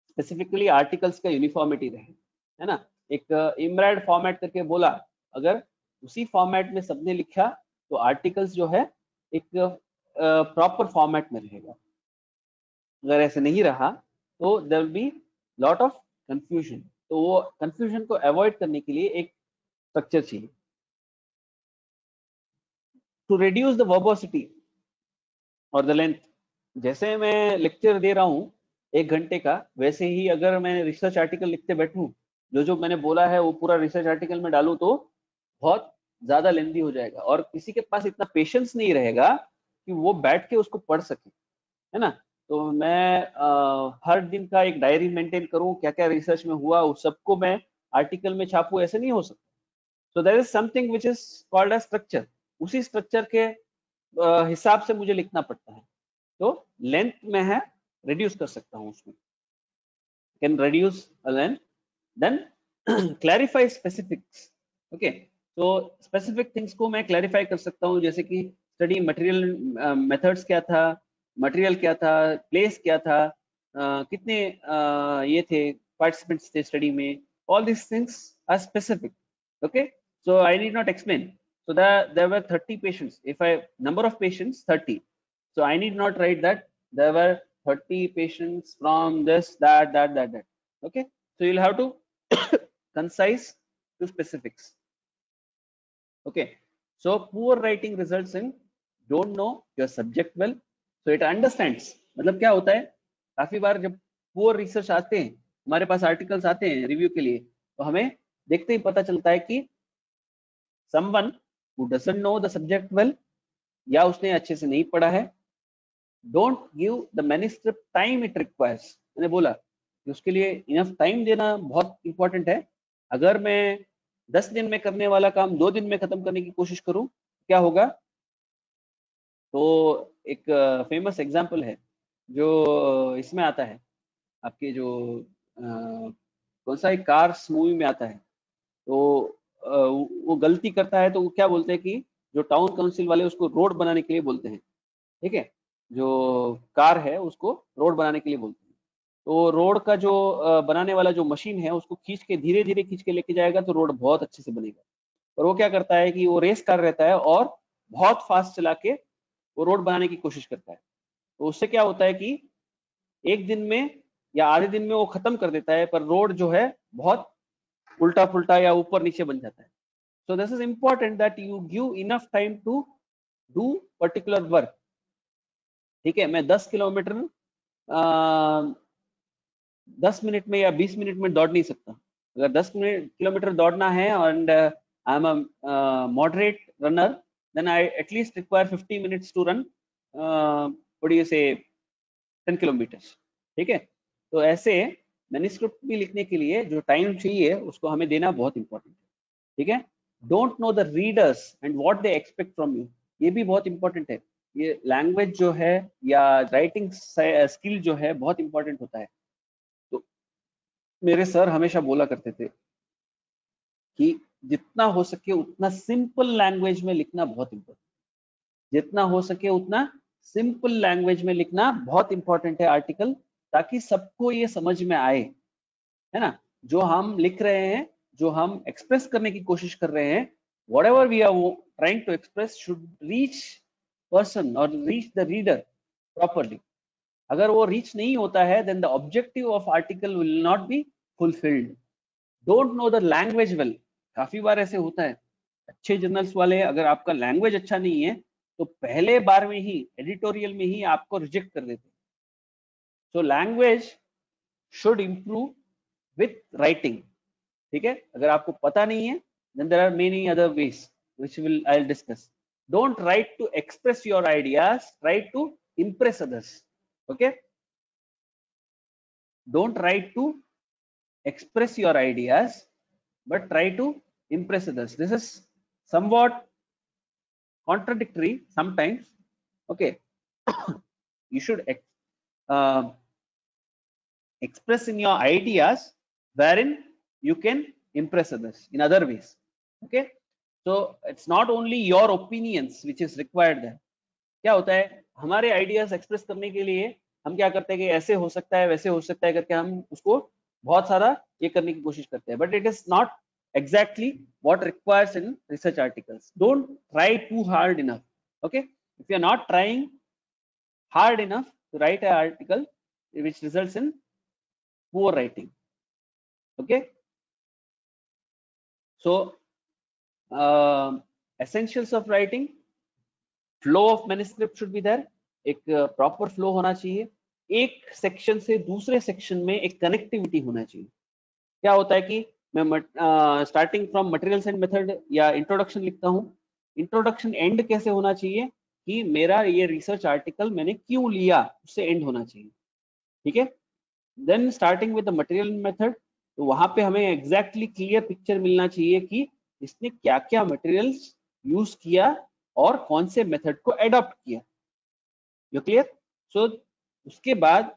स्पेसिफिकली आर्टिकल्स का यूनिफॉर्मिटी रहे, है ना. एक इमराड फॉर्मेट करके बोला, अगर उसी फॉर्मेट में सबने लिखा तो आर्टिकल्स जो है एक प्रॉपर फॉर्मेट में रहेगा. अगर ऐसे नहीं रहा तो there will be lot of confusion. तो वो कंफ्यूजन को अवॉइड करने के लिए एक स्ट्रक्चर चाहिए. टू रिड्यूस द वर्बोसिटी और द लेंथ. जैसे मैं लेक्चर दे रहा हूँ 1 घंटे का, वैसे ही अगर मैं रिसर्च आर्टिकल लिखते बैठूं, जो मैंने बोला है वो पूरा रिसर्च आर्टिकल में डालूं तो बहुत ज्यादा लेंदी हो जाएगा और किसी के पास इतना पेशेंस नहीं रहेगा कि वो बैठ के उसको पढ़ सके, है ना. तो मैं हर दिन का एक डायरी मेंटेन करूं, क्या क्या रिसर्च में हुआ उस सबको मैं आर्टिकल में छापूं, ऐसे नहीं हो सकता. So there is something which is called as structure. उसी स्ट्रक्चर के हिसाब से मुझे लिखना पड़ता है. तो लेंथ में है रिड्यूस कर सकता हूँ उसमें, can reduce length. Then clarify specifics. Okay, तो स्पेसिफिक थिंग्स को मैं क्लैरिफाई कर सकता हूँ, जैसे कि स्टडी मटेरियल मेथड्स क्या था, मटेरियल क्या था, प्लेस क्या था, कितने ये थे पार्टिसिपेंट्स थे स्टडी में. All this things are specific. Okay, so I need not explain. So there were 30 patients. If I number of patients 30, so I need not write that there were 30 patients from this, that. Okay, so you'll have to concise to specifics. Okay, so poor writing results in don't know your subject well, so it understands. मतलब क्या होता है, काफी बार जब poor research आते हैं, हमारे पास articles आते हैं रिव्यू के लिए, तो हमें देखते ही पता चलता है कि someone who doesn't know the subject well या उसने अच्छे से नहीं पढ़ा है. Don't give the manuscript time it requires. मैंने बोला कि उसके लिए इनफ टाइम देना बहुत इंपॉर्टेंट है. अगर मैं 10 दिन में करने वाला काम 2 दिन में खत्म करने की कोशिश करूं, क्या होगा. तो एक फेमस एग्जांपल है जो इसमें आता है, आपके जो कौन सा एक कार्स मूवी में आता है. तो वो गलती करता है तो वो क्या बोलते हैं कि जो टाउन काउंसिल वाले उसको रोड बनाने के लिए बोलते हैं. ठीक है, जो कार है उसको रोड बनाने के लिए बोलते हैं. तो रोड का जो बनाने वाला जो मशीन है उसको खींच के धीरे धीरे खींच के लेके जाएगा तो रोड बहुत अच्छे से बनेगा. और वो क्या करता है कि वो रेस कार रहता है और बहुत फास्ट चला के वो रोड बनाने की कोशिश करता है. तो उससे क्या होता है कि एक दिन में या आधे दिन में वो खत्म कर देता है, पर रोड जो है बहुत उल्टा पुल्टा या ऊपर नीचे बन जाता है. So this is important that you give enough time to do particular work. ठीक है, मैं 10 किलोमीटर 10 मिनट में या 20 मिनट में दौड़ नहीं सकता. अगर 10 किलोमीटर दौड़ना है and I am a moderate runner, then I at least require 50 minutes to run what do you say 10 kilometres. ठीक है, तो ऐसे मैन्युस्क्रिप्ट भी लिखने के लिए जो टाइम चाहिए उसको हमें देना बहुत इंपॉर्टेंट है. ठीक है, don't know the readers and what they expect from you. ये भी बहुत इंपॉर्टेंट है. ये लैंग्वेज जो है या राइटिंग स्किल जो है बहुत इंपॉर्टेंट होता है. तो मेरे सर हमेशा बोला करते थे कि जितना हो सके उतना सिंपल लैंग्वेज में लिखना बहुत इंपॉर्टेंट. जितना हो सके उतना सिंपल लैंग्वेज में लिखना बहुत इंपॉर्टेंट है आर्टिकल, ताकि सबको ये समझ में आए, है ना. जो हम लिख रहे हैं, जो हम एक्सप्रेस करने की कोशिश कर रहे हैं, whatever we are trying to express should reach person or reach the reader properly. अगर वो रीच नहीं होता है then the objective of article will not be fulfilled. Don't know the language well. काफी बार ऐसे होता है, अच्छे जर्नल्स वाले, अगर आपका लैंग्वेज अच्छा नहीं है तो पहले बार में ही एडिटोरियल में ही आपको रिजेक्ट कर देते। So language should improve with writing. ठीक है, अगर आपको पता नहीं है then there are many other ways which I'll discuss. Don't write to express your ideas, try to impress others. Okay, don't write to express your ideas but try to impress others. This is somewhat contradictory sometimes. Okay, you should uh, express in your ideas wherein you can impress others in other ways. Okay, so it's not only your opinions which is required there. क्या होता है, हमारे ideas express करने के लिए हम क्या करते हैं कि ऐसे हो सकता है वैसे हो सकता है करके हम उसको बहुत सारा ये करने की कोशिश करते हैं, but it is not exactly what requires in research articles. Don't try too hard enough. Okay, if you are not trying hard enough to write an article which results in poor writing. Okay, so essentials of writing: flow of manuscript should be there, एक proper flow होना चाहिए, एक section से दूसरे section में एक connectivity होना चाहिए। क्या होता है कि मैं starting from materials and method या इंट्रोडक्शन लिखता हूँ, इंट्रोडक्शन एंड कैसे होना चाहिए कि मेरा ये रिसर्च आर्टिकल मैंने क्यों लिया उससे एंड होना चाहिए। ठीक है, then starting with the material method, तो वहां पे हमें एग्जैक्टली क्लियर पिक्चर मिलना चाहिए कि इसने क्या क्या मटेरियल्स यूज किया और कौन से मेथड को एडॉप्ट किया। You clear? सो उसके बाद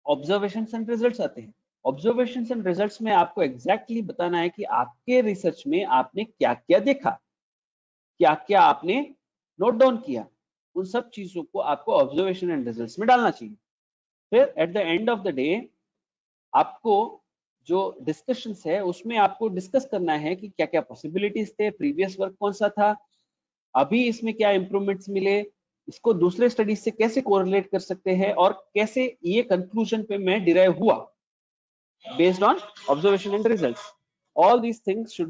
ऑब्जर्वेशंस एंड रिजल्ट्स आते हैं। ऑब्जर्वेशंस एंड रिजल्ट्स में आपको एग्जैक्टली बताना है कि आपके रिसर्च में आपने क्या क्या देखा, क्या क्या आपने नोट डाउन किया, उन सब चीजों को आपको ऑब्जर्वेशन एंड रिजल्ट्स में डालना चाहिए। फिर at the end of the day आपको जो डिस्कशंस है उसमें आपको डिस्कस करना है कि क्या क्या पॉसिबिलिटीज थे, प्रीवियस वर्क कौन सा था, अभी इसमें क्या इंप्रूवमेंट्स मिले, इसको दूसरे स्टडीज से कैसे कोरिलेट कर सकते हैं और कैसे ये कंक्लूजन पे मैं डिराइव हुआ based on observation and results. All these things should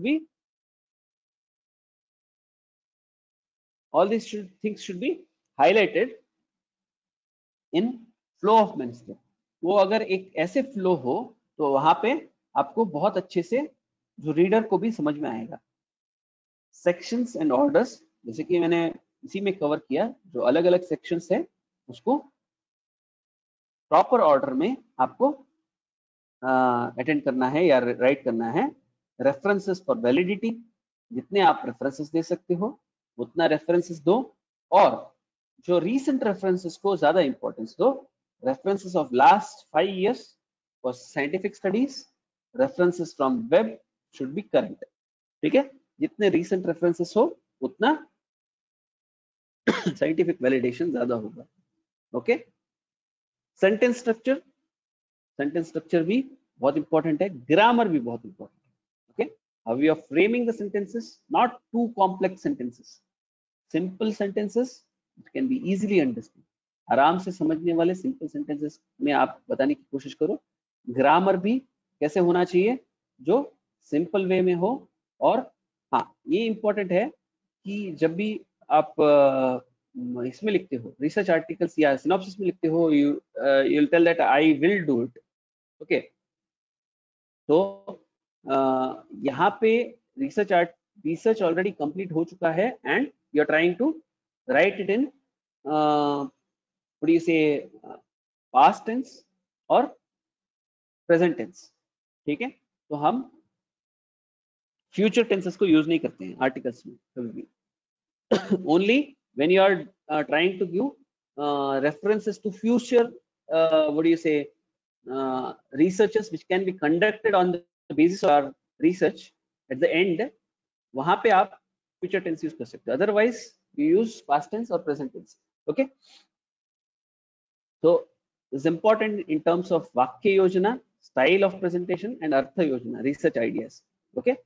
be highlighted in flow of manuscript. वो अगर एक ऐसे फ्लो हो तो वहां पे आपको बहुत अच्छे से जो रीडर को भी समझ में आएगा। सेक्शंस एंड ऑर्डर्स, जैसे कि मैंने इसी में कवर किया, जो अलग अलग सेक्शंस है उसको प्रॉपर ऑर्डर में आपको अटेंड करना है या राइट करना है। रेफरेंसेस फॉर वैलिडिटी, जितने आप रेफरेंसेस दे सकते हो उतना रेफरेंसेस दो, और जो रीसेंट रेफरेंसेस को ज्यादा इंपॉर्टेंस दो। References of last 5 years for scientific studies, references from web should be current. ठीक है, जितने रीसेंट रेफरेंसेस हो उतना साइंटिफिक वैलिडेशन ज्यादा होगा। Okay, sentence structure, sentence structure भी बहुत इंपॉर्टेंट है, ग्रामर भी बहुत इंपॉर्टेंट है। Okay, how you are framing the sentences, not too complex sentences, simple sentences it can be easily understood। आराम से समझने वाले सिंपल सेंटेंसेस में आप बताने की कोशिश करो। ग्रामर भी कैसे होना चाहिए, जो सिंपल वे में हो। और हाँ, ये इंपॉर्टेंट है कि जब भी आप इसमें लिखते हो, रिसर्च आर्टिकल्स या सिनॉप्सिस में लिखते हो, you will tell that I will do it. Okay, तो यहाँ पे रिसर्च ऑलरेडी कंप्लीट हो चुका है and you are trying to write it in what do you say past tense और प्रेजेंट टेंस। ठीक है, तो हम फ्यूचर टेंसेस को यूज नहीं करते हैं आर्टिकल्स में कभी भी। Only when you are trying to give references to future what do you say researches which can be conducted on the basis of our research, at the end वहां पे आप future tense यूज कर सकते हो, otherwise you use past tense or present tense। okay, so it's important in terms of vakya yojana, style of presentation and artha yojana, research ideas। okay,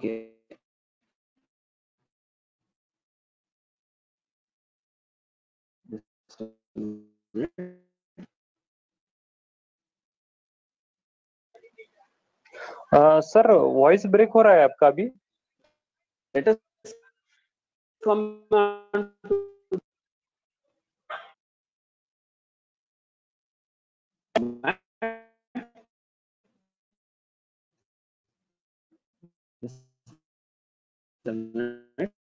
Okay. Just a minute. Sir voice break हो रहा है आपका अभी. Let us come on to just a minute.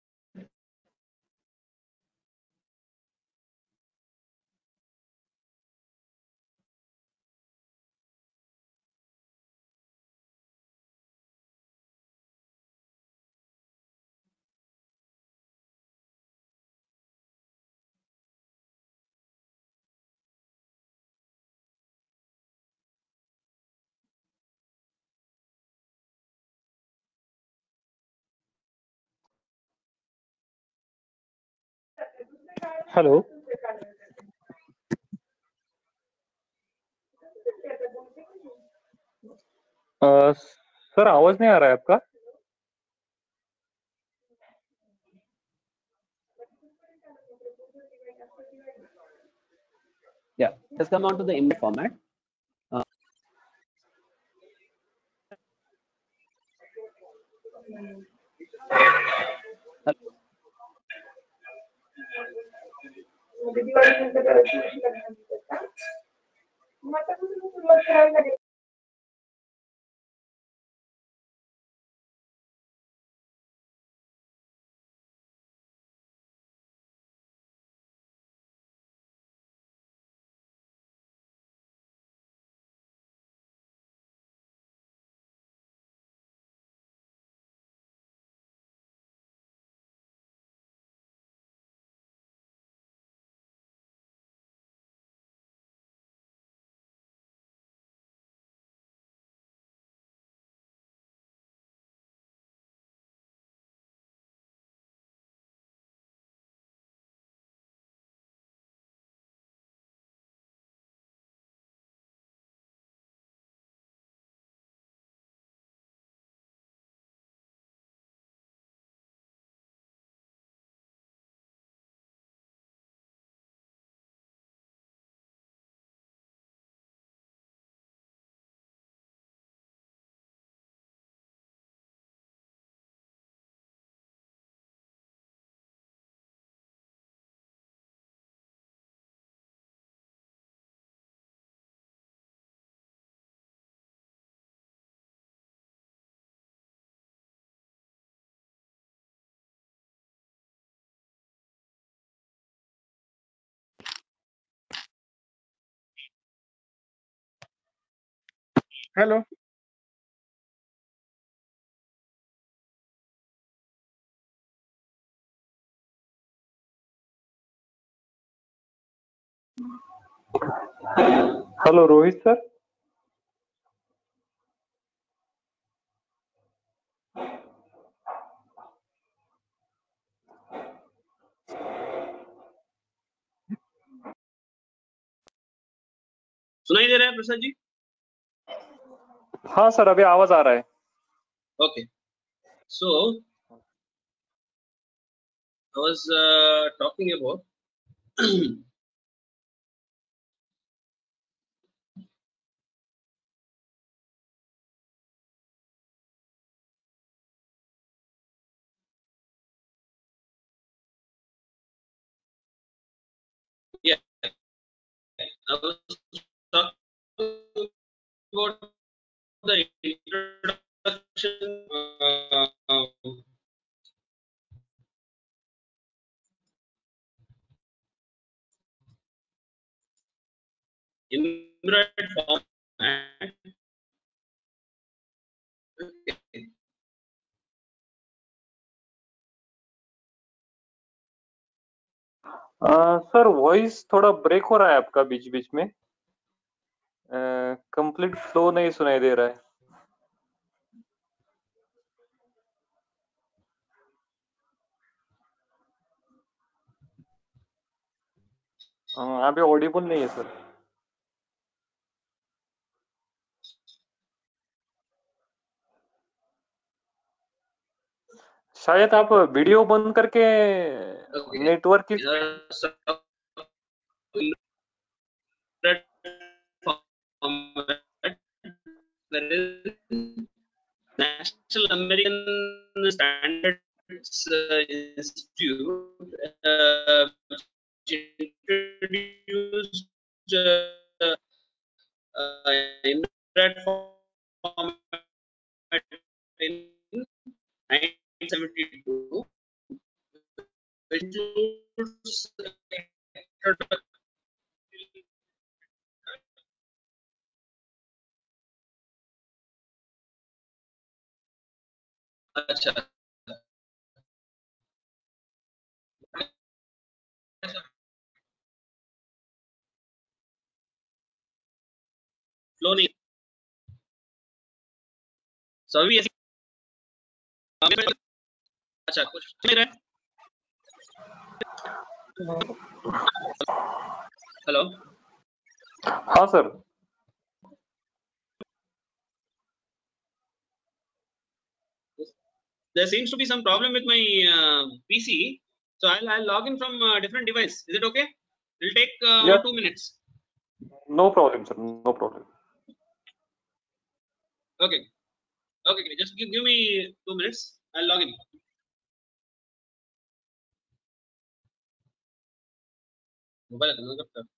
Hello. Sir आवाज नहीं आ रहा है आपका. Yeah, let's come on to the embed format. Hello. Hello Rohit sir. सुनाई दे रहा है प्रसाद जी? हाँ सर अभी आवाज आ रहा है. Okay. So I was talking about yeah, I was talking about the introduction embroidered format. Okay. Sir voice थोड़ा ब्रेक हो रहा है आपका बीच बीच में. कंप्लीट फ्लो नहीं सुनाई दे रहा है. अभी ऑडिबल नहीं है सर. शायद आप वीडियो बंद करके नेटवर्क की National American Standards Institute, which introduced INRAD format in 1972, which includes अच्छा फ्लो नहीं सभी ऐसी अच्छा कुछ मेरा हेलो हाँ sir there seems to be some problem with my PC, so I'll log in from a different device. Is it okay? It'll take yes 1-2 minutes. No problem sir no problem Okay, okay, just give me 2 minutes. I'll log in. Mobile है,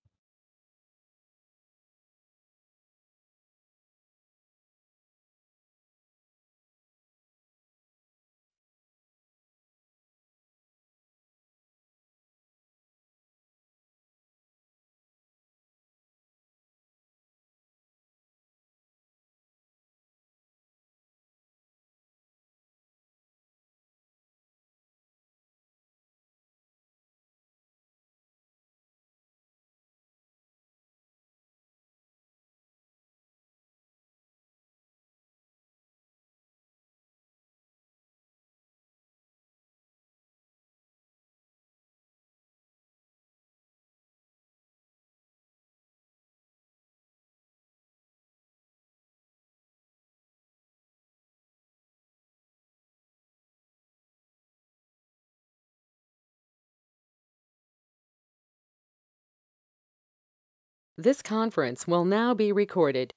This conference will now be recorded.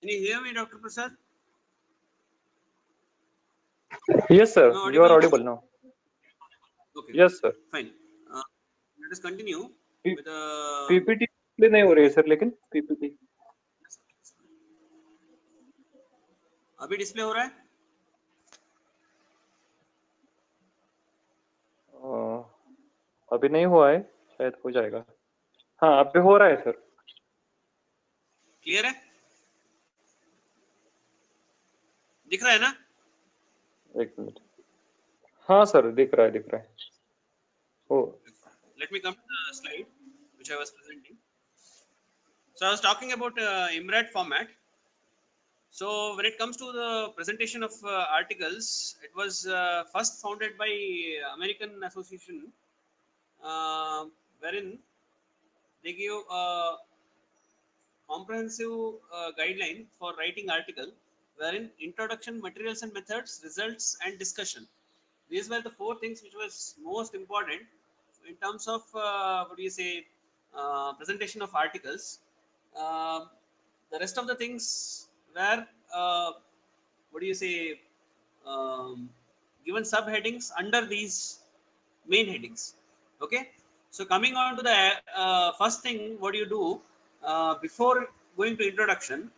Can you hear me, Dr. Prasad? Yes sir No, you are audible? Audible now Okay, yes sir fine. Let us continue with the. PPT display नहीं हो रही है sir लेकिन PPT अभी display हो रहा है? अभी नहीं हुआ है शायद हो जाएगा हाँ अभी हो रहा है सर क्लियर है? दिख रहा है ना? एक मिनट हाँ सर दिख रहा है ओ Let me come to the slide which I was presenting. So I was talking about IMRAD format. So when it comes to the presentation of articles, it was first founded by American Association, wherein they give a comprehensive guideline for writing article, wherein introduction, materials and methods, results and discussion. These were the four things which was most important in terms of what do you say presentation of articles. The rest of the things were what do you say given subheadings under these main headings. Okay, so coming on to the first thing, what do you do before going to introduction?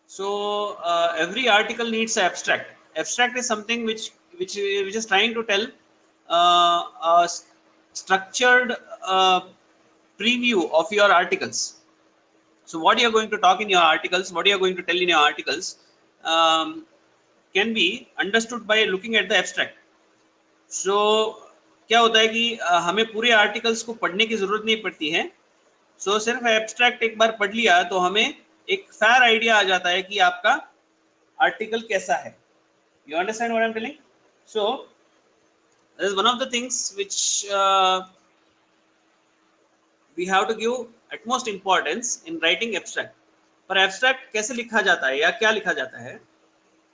So every article needs an abstract. Abstract is something which is trying to tell a structured preview of your articles. So what you are going to talk in your articles, what you are going to tell in your articles, can be understood by looking at the abstract. So क्या होता है कि हमें पूरे articles को पढ़ने की जरूरत नहीं पड़ती है. सो सिर्फ एब्स्ट्रैक्ट एक बार पढ़ लिया तो हमें एक फेयर आइडिया आ जाता है कि आपका आर्टिकल कैसा है. You understand what I'm telling? So this is one of the things which we have to give utmost importance in writing abstract. पर abstract कैसे लिखा जाता है या क्या लिखा जाता है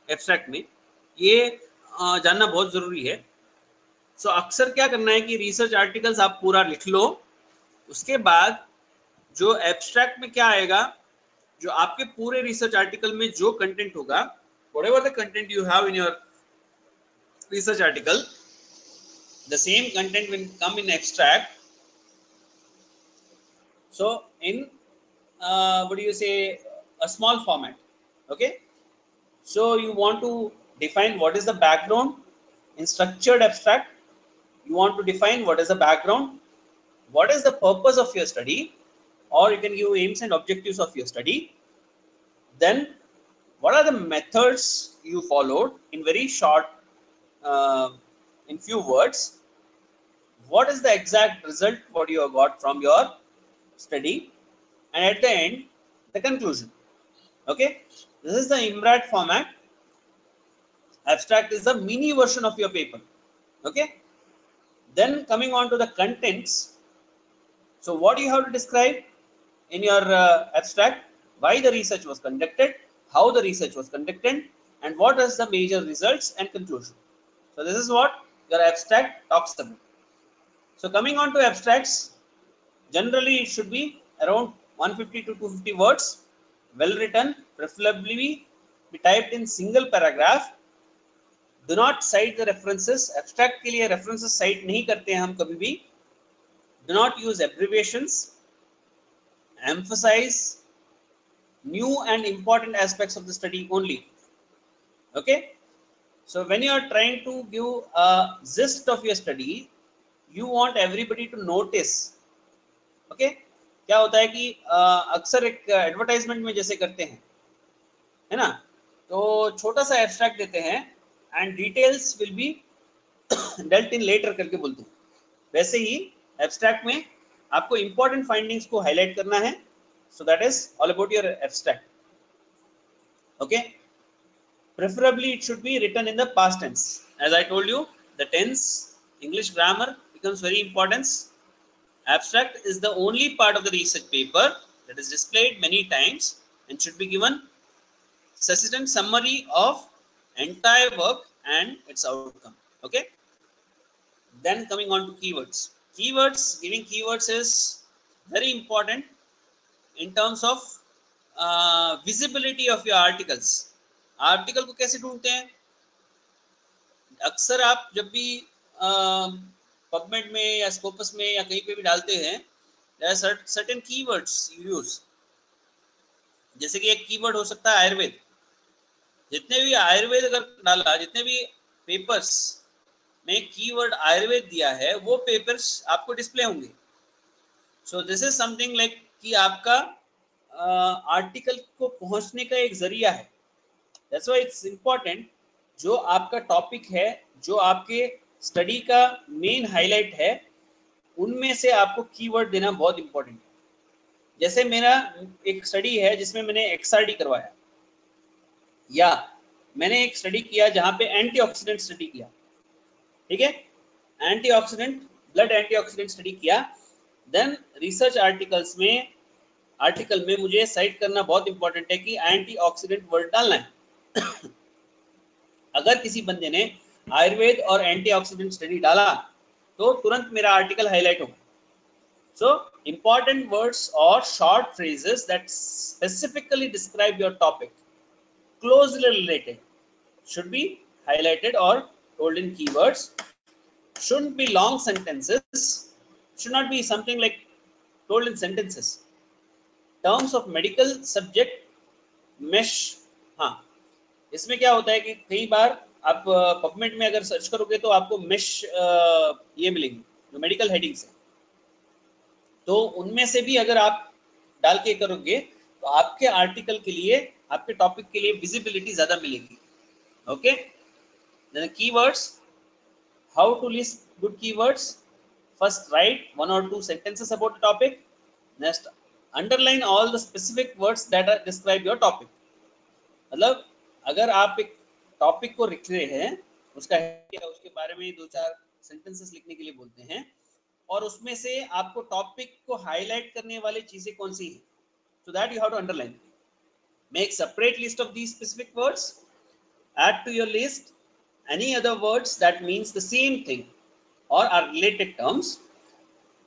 abstract में, ये जानना बहुत जरूरी है. सो अक्सर क्या करना है कि रिसर्च आर्टिकल्स आप पूरा लिख लो, उसके बाद जो एब्स्ट्रैक्ट में क्या आएगा, जो आपके पूरे रिसर्च आर्टिकल में जो कंटेंट होगा, whatever the content you have in your research article, the same content will come in extract. So in what do you say, a small format. Okay, so you want to define what is the background in structured abstract. You want to define what is the background, what is the purpose of your study, or you can give aims and objectives of your study. Then what are the methods you followed in very short, uh, in few words, what is the exact result what you have got from your study, and at the end the conclusion. Okay, this is the IMRAT format. Abstract is the mini version of your paper. Okay, then coming on to the contents. So what you have to describe in your abstract, why the research was conducted, how the research was conducted, and what is the major results and conclusion. So this is what your abstract talks about. So coming on to abstracts, generally it should be around 150 to 250 words, well written, preferably be typed in single paragraph. Do not cite the references. Abstract के लिए references cite नहीं करते हैं हम कभी भी. Do not use abbreviations. Emphasize new and important aspects of the study only. Okay, so when you are trying to give a gist of your study, you want everybody to notice. Okay, क्या होता है कि अक्सर एक advertisement में जैसे करते हैं, है ना, तो छोटा सा एब्स्ट्रैक्ट देते हैं and details will be dealt in later करके बोलते हैं. वैसे ही एब्स्ट्रैक्ट में आपको इंपॉर्टेंट फाइंडिंग्स को हाईलाइट करना है. सो that is all about your abstract. Okay, preferably it should be written in the past tense. As I told you, the tense, English grammar becomes very important. Abstract is the only part of the research paper that is displayed many times and should be given succinct summary of entire work and its outcome. Okay, then coming on to keywords. Giving keywords is very important in terms of visibility of your articles. Article को कैसे ढूंढते हैं, अक्सर आप जब भी PubMed में या स्कोपस में या कहीं पे भी डालते हैं, there are certain keywords you use. जैसे कि एक कीवर्ड हो सकता है आयुर्वेद. जितने भी आयुर्वेद अगर डाला, जितने भी पेपर्स में कीवर्ड आयुर्वेद दिया है, वो पेपर्स आपको डिस्प्ले होंगे. So this is something like कि आपका आर्टिकल को पहुंचने का एक जरिया है. दैट्स व्हाई इट्स इंपॉर्टेंट, जो आपका टॉपिक है, जो आपके स्टडी का मेन हाईलाइट है, उनमें से आपको कीवर्ड देना बहुत इंपॉर्टेंट है. जैसे मेरा एक स्टडी है जिसमें मैंने XRD करवाया, या मैंने एक स्टडी किया जहां पे एंटीऑक्सीडेंट स्टडी किया. ठीक है, एंटीऑक्सीडेंट, ब्लड एंटीऑक्सीडेंट स्टडी किया. देन रिसर्च आर्टिकल में मुझे साइट करना बहुत इंपॉर्टेंट है कि एंटीऑक्सीडेंट वर्ड डालना है. अगर किसी बंदे ने आयुर्वेद और एंटीऑक्सीडेंट स्टडी डाला तो तुरंत मेरा आर्टिकल हाईलाइट होगा. So important words or short phrases that specifically describe your topic, closely related, should be highlighted or told in keywords. Shouldn't be long sentences, should not be something like told in sentences. Terms of medical subject mesh. हाँ, इसमें क्या होता है कि कई बार आप PubMed में अगर सर्च करोगे तो आपको मेश ये मिलेंगे जो मेडिकल हेडिंग्स है, तो उनमें से भी अगर आप डाल के करोगे तो आपके आर्टिकल के लिए, आपके टॉपिक के लिए विजिबिलिटी ज्यादा मिलेगी. Okay, then keywords, how to list good keywords. First write 1 or 2 sentences about the topic. Next underline all the specific words that are describe your topic. मतलब अगर आप एक टॉपिक को लिख रहे हैं, उसका उसके बारे में 2-4 सेंटेंसेस लिखने के लिए बोलते हैं, और उसमें से आपको टॉपिक को हाईलाइट करने वाली चीजें कौन सी है, so that you have to underline. Make separate list of these specific words, add to your list any other words that means the same thing or are related terms.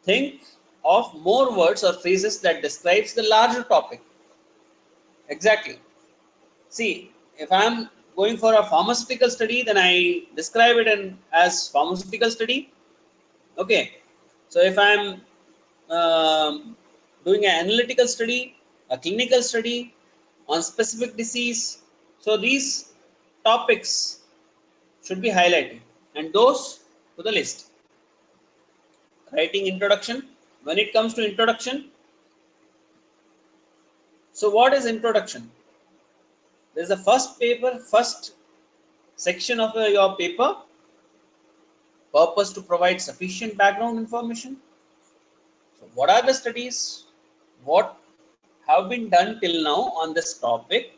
Think of more words or phrases that describes the larger topic. Exactly. See, if I'm going for a pharmaceutical study, then I describe it as pharmaceutical study. Okay. So if I'm doing an analytical study, a clinical study on specific disease, so these topics should be highlighted and those to the list. Writing introduction. When it comes to introduction, so what is introduction? There is a first section of your paper, purpose to provide sufficient background information. So what are the studies? What have been done till now on this topic?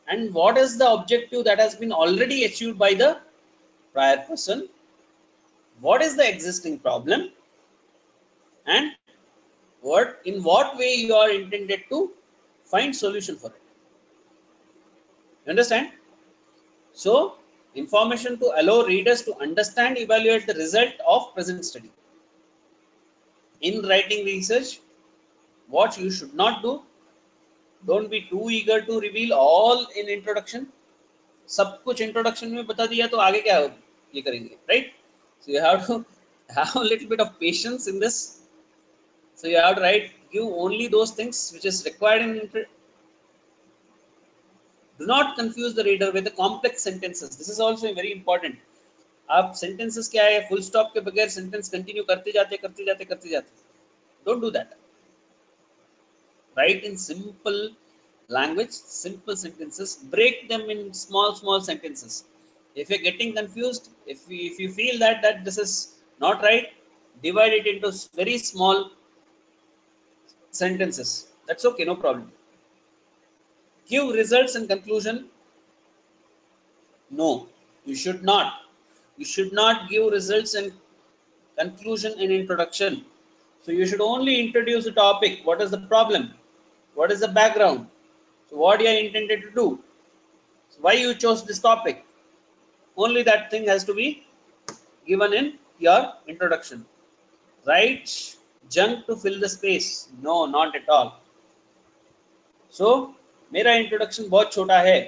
And what is the objective that has been already achieved by the prior person? What is the existing problem? And what way you are intended to find solution for it? You understand? So, information to allow readers to understand, evaluate the result of present study. In writing research, what you should not do, don't be too eager to reveal all in introduction. सब कुछ introduction में बता दिया तो आगे क्या ये करेंगे, right? So you have to have a little bit of patience in this. So you have to write, give only those things which is required in. Do not confuse the reader with the complex sentences. This is also very important. आप sentences क्या है, full stop के बगैर sentence continue करते जाते. Don't do that. Write in simple language, simple sentences. Break them in small sentences. If you're getting confused, if you feel that this is not right, divide it into very small sentences. That's okay, no problem. Give results and conclusion. No, you should not. You should not give results and conclusion in introduction. So you should only introduce the topic. What is the problem? What is the background? So what you are intended to do? So why you chose this topic? Only that thing has to be given in your introduction. Write junk to fill the space. No, not at all. So मेरा introduction बहुत छोटा है,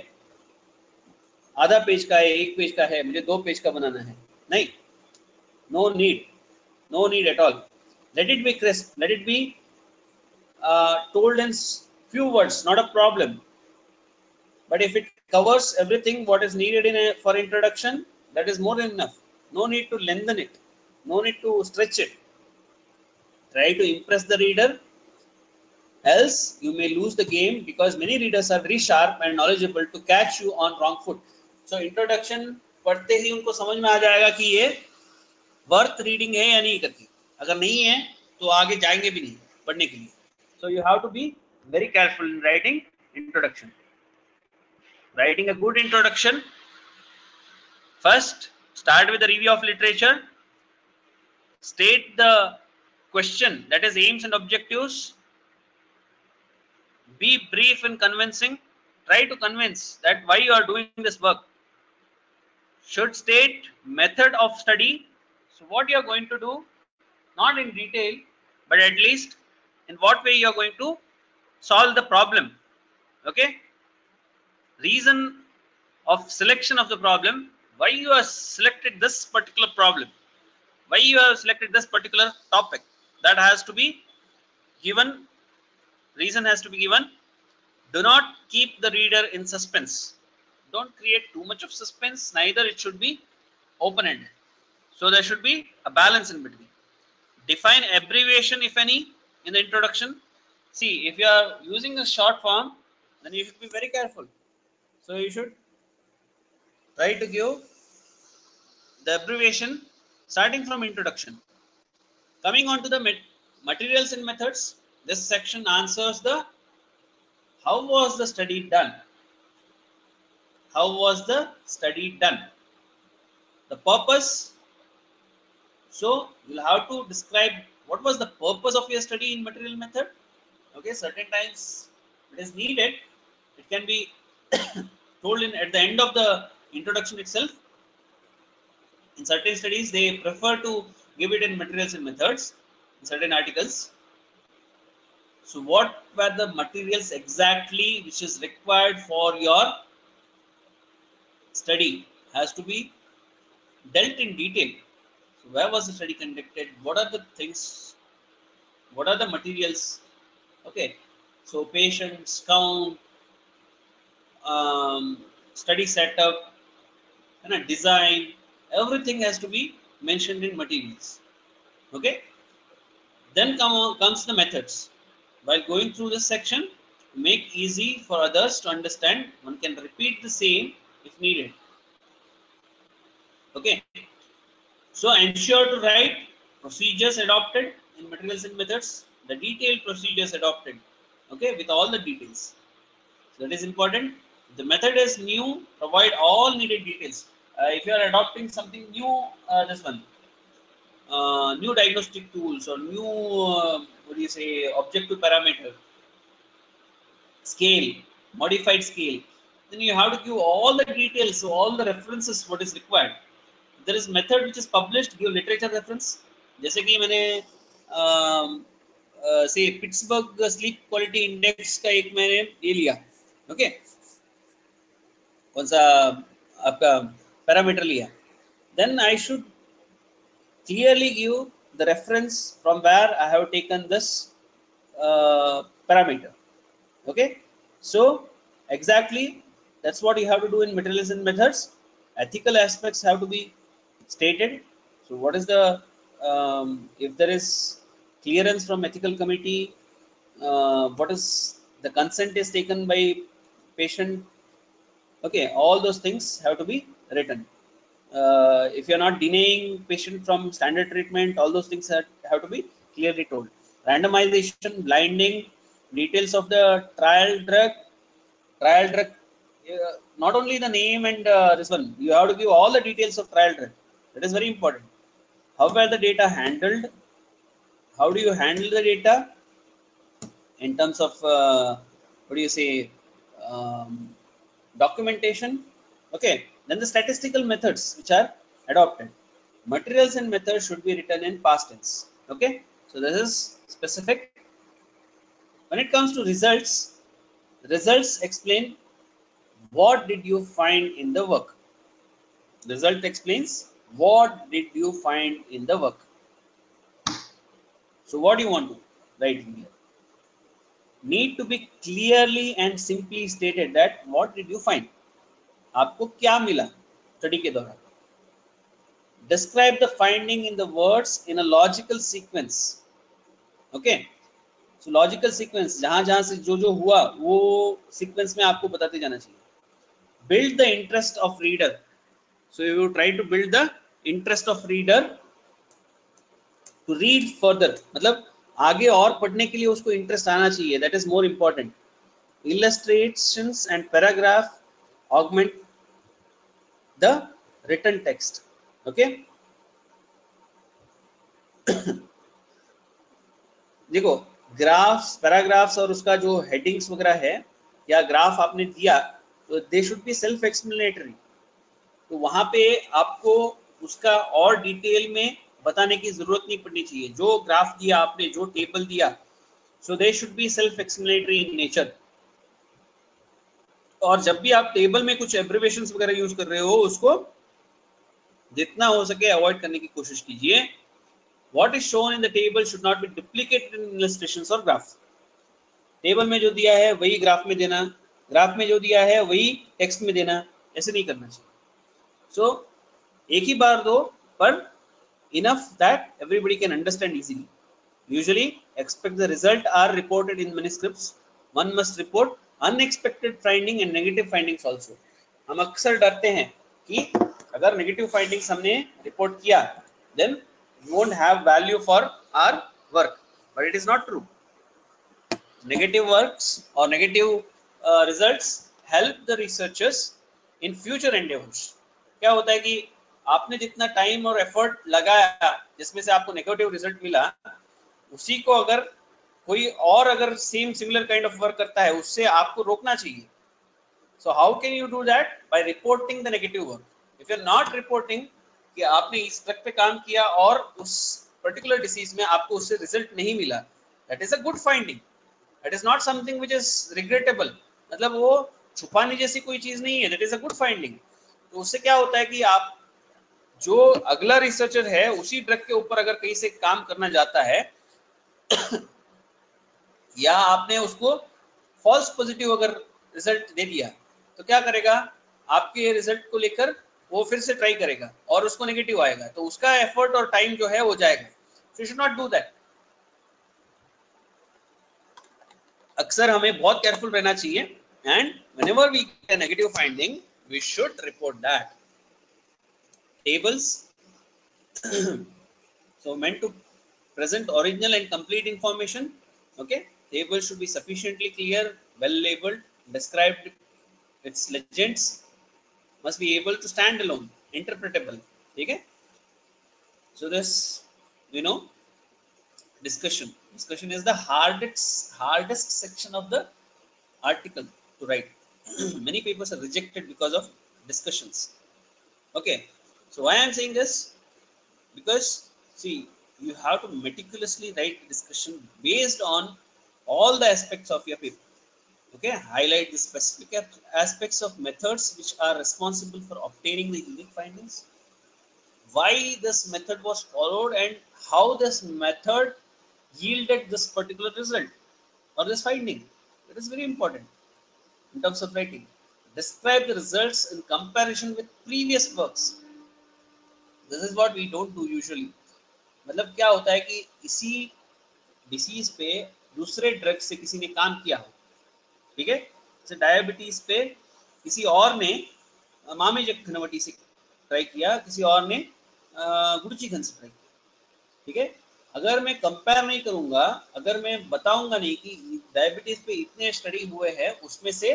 आधा page का है, एक page का है, मुझे 2 पेज का बनाना है. नहीं, no need at all. Let it be crisp, let it be told in few words, not a problem. But if it covers everything what is needed for introduction, that is more than enough. No need to lengthen it, no need to stretch it. Try to impress the reader, else you may lose the game, because many readers are very sharp and knowledgeable to catch you on wrong foot. So introduction पढ़ते ही उनको समझ में आ जाएगा कि ये worth reading है या नहीं करके. अगर नहीं है तो आगे जाएंगे भी नहीं पढ़ने के लिए. So you have to be very careful in writing introduction. Writing a good introduction. First, start with a review of literature. State the question, that is aims and objectives. Be brief and convincing. Try to convince that why you are doing this work. Should state method of study. So what you are going to do, not in detail, but at least in what way you are going to solve the problem. Okay. Reason of selection of the problem. Why you have selected this particular problem. Why you have selected this particular topic. That has to be given. Reason has to be given. Do not keep the reader in suspense. Don't create too much of suspense, neither it should be open-ended. So there should be a balance in between. Define abbreviation, if any, in the introduction. See, if you are using a short form, then you should be very careful. So you should try to give the abbreviation starting from introduction. Coming on to the materials and methods, this section answers the how was the study done? How was the study done? The purpose So you'll have to describe what was the purpose of your study in material method. Okay, certain times it is needed, it can be told in at the end of the introduction itself. In certain studies they prefer to give it in materials and methods in certain articles. So what were the materials exactly which is required for your study has to be dealt in detail. So where was the study conducted, what are the things, what are the materials. Okay, so patients count, um, study setup, and a design, everything has to be mentioned in materials. Okay, then comes the methods. While going through this section, to make easy for others to understand, one can repeat the same if needed. Okay, so ensure to write procedures adopted in materials and methods, the detailed procedures adopted. Okay, with all the details. So that is important. If the method is new, provide all needed details. If you are adopting something new, this one, new diagnostic tools or new, what do you say, objective parameter, scale, modified scale, then you have to give all the details, so all the references, what is required. There is method which is published, give literature reference. जैसे कि मैंने से Pittsburgh sleep quality index का एक मैंने ये लिया. Okay, कौन सा आपका पैरामीटर लिया, then I should clearly give the reference from where I have taken this parameter. Okay, so exactly that's what you have to do in materials and methods. Ethical aspects have to be stated. So what is the if there is clearance from ethical committee, what is the consent is taken by patient. Okay, all those things have to be written. If you're not denying patient from standard treatment, all those things have to be clearly told. Randomization, blinding, details of the trial drug, not only the name and this one, you have to give all the details of trial drug. That is very important. How were the data handled, how do you handle the data in terms of what do you say, um, documentation. Okay, then the statistical methods which are adopted. Materials and methods should be written in past tense. Okay, so this is specific. When it comes to results explain what did you find in the work. Result explains what did you find in the work. So what do you want to write here? Need to be clearly and simply stated that what did you find, आपको क्या मिला study के दौरान. Describe the finding in the words in a logical sequence. Okay, so logical sequence, जहां जहां से जो जो हुआ वो sequence में आपको बताते जाना चाहिए. Build the interest of reader. So you try to build the interest of reader to read further. मतलब आगे और पढ़ने के लिए उसको इंटरेस्ट आना चाहिए. That is more important. Illustrations and paragraph augment the written text. Okay, देखो ग्राफ्स पैराग्राफ्स और उसका जो हेडिंग्स वगैरह है या ग्राफ आपने दिया तो दे शुड बी सेल्फ एक्सप्लेनेटरी. तो वहां पे आपको उसका और डिटेल में बताने की जरूरत नहीं पड़नी चाहिए. जो ग्राफ दिया आपने, जो टेबल दिया, so they should be self explanatory in nature. और जब भी आप टेबल में कुछ एब्रिविएशंस वगैरह यूज कर रहे हो उसको जितना हो सके अवॉइड करने की कोशिश कीजिए. What is shown in the table should not be duplicated in illustrations or graphs. Table में जो दिया है वही ग्राफ में देना, ग्राफ में जो दिया है वही टेक्स्ट में देना, ऐसे नहीं करना चाहिए. सो एक ही बार दो, पर enough that everybody can understand easily. Usually expect the result are reported in manuscripts. One must report unexpected finding and negative findings also. हम अक्सर डरते हैं कि अगर नेगेटिव फाइंडिंग्स हमने रिपोर्ट किया then we won't have value for our work, but it is not true. Negative works or negative results help the researchers in future endeavors. क्या होता है कि आपने जितना टाइम और एफर्ट लगाया जिसमें से आपको नेगेटिव रिजल्ट मिला, उसी को अगर कोई और अगर same similar kind of work करता है उससे आपको रोकना चाहिए. So how can you do that? By reporting the negative work. If you're not reporting कि आपने इस ड्रग पे काम किया और उस पर्टिकुलर डिसीज में आपको उससे रिजल्ट नहीं मिला, that is a good finding. That is not something which is regrettable. मतलब वो छुपाने जैसी कोई चीज नहीं है. That is a good finding. तो उससे क्या होता है कि आप जो अगला रिसर्चर है उसी ड्रग के ऊपर अगर कहीं से काम करना जाता है या आपने उसको फॉल्स पॉजिटिव अगर रिजल्ट दे दिया, तो क्या करेगा, आपके रिजल्ट को लेकर वो फिर से ट्राई करेगा और उसको नेगेटिव आएगा, तो उसका एफर्ट और टाइम जो है वो जाएगा. So you should not do that. अक्सर हमें बहुत केयरफुल रहना चाहिए, and whenever we get a negative finding we should report that. Tables so meant to present original and complete information. Okay, tables should be sufficiently clear, well labeled, described its legends, must be able to stand alone, interpretable. Okay, so this, you know, discussion is the hardest section of the article to write. Many papers are rejected because of discussions. Okay, so why I'm saying this, because see, you have to meticulously write the discussion based on all the aspects of your paper. Okay, highlight the specific aspects of methods which are responsible for obtaining the unique findings, why this method was followed, and how this method yielded this particular result or this finding. It is very important in terms of writing. Describe the results in comparison with previous works. This is what we don't do usually. मतलब क्या होता है कि इसी disease पे दूसरे drug से किसी ने काम किया हो, ठीक है, जैसे डायबिटीज पे किसी और ने मामेजक घनवटी से ट्राई किया, किसी और ने गुड़चीखन से ट्राई किया, ठीक है. अगर मैं कंपेयर नहीं करूंगा, अगर मैं बताऊंगा नहीं कि डायबिटीज पे इतने स्टडी हुए हैं, उसमें से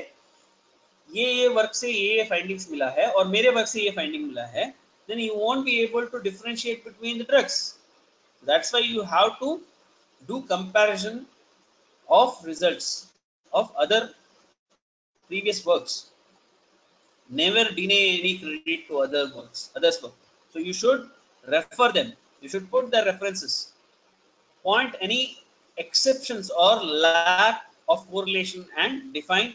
ये वर्क से ये फाइंडिंग्स मिला है और मेरे वर्क से ये फाइंडिंग मिला है, then you won't be able to differentiate between the drugs. That's why you have to do comparison of results of other previous works. Never deny any credit to others work. So you should refer them, you should put the references, point any exceptions or lack of correlation, and define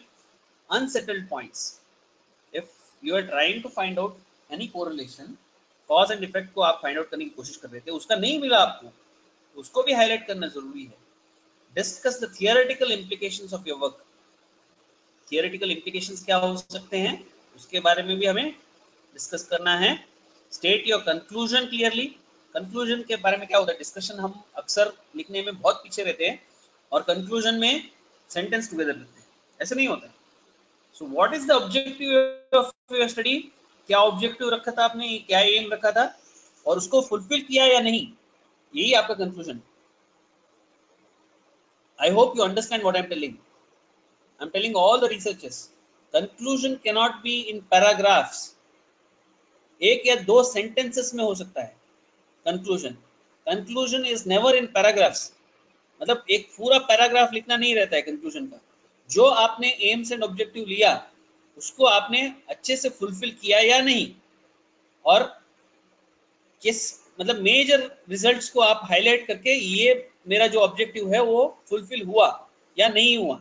unsettled points. If you are trying to find out any correlation, cause and effect को आप find out करने की कोशिश कर रहे थे, उसका नहीं मिला आपको, उसको भी हाईलाइट करना जरूरी है. Discuss the theoretical implications of your work. Theoretical implications क्या हो सकते हैं, उसके बारे में भी हमें डिस्कस करना है. State your conclusion clearly. Conclusion के बारे में क्या होता है, डिस्कशन हम अक्सर लिखने में बहुत पीछे रहते हैं और कंक्लूजन में सेंटेंस टुगेदर लिखते हैं, ऐसे नहीं होता है. So what is the objective of your study, क्या ऑब्जेक्टिव रखा था आपने, क्या एम रखा था और उसको फुलफिल किया या नहीं, यही आपका conclusion. I hope you understand what I am telling. I am telling all the researchers, conclusion can not be in paragraphs. एक या दो सेंटेंसेस में हो सकता है conclusion. Conclusion is never in paragraphs. मतलब एक पूरा पैराग्राफ लिखना नहीं रहता है कंक्लूजन का. जो आपने एम्स एंड ऑब्जेक्टिव लिया उसको आपने अच्छे से फुलफिल किया या नहीं, और किस मतलब मेजर रिजल्ट्स को आप हाईलाइट करके ये मेरा जो ऑब्जेक्टिव है वो फुलफिल हुआ या नहीं हुआ,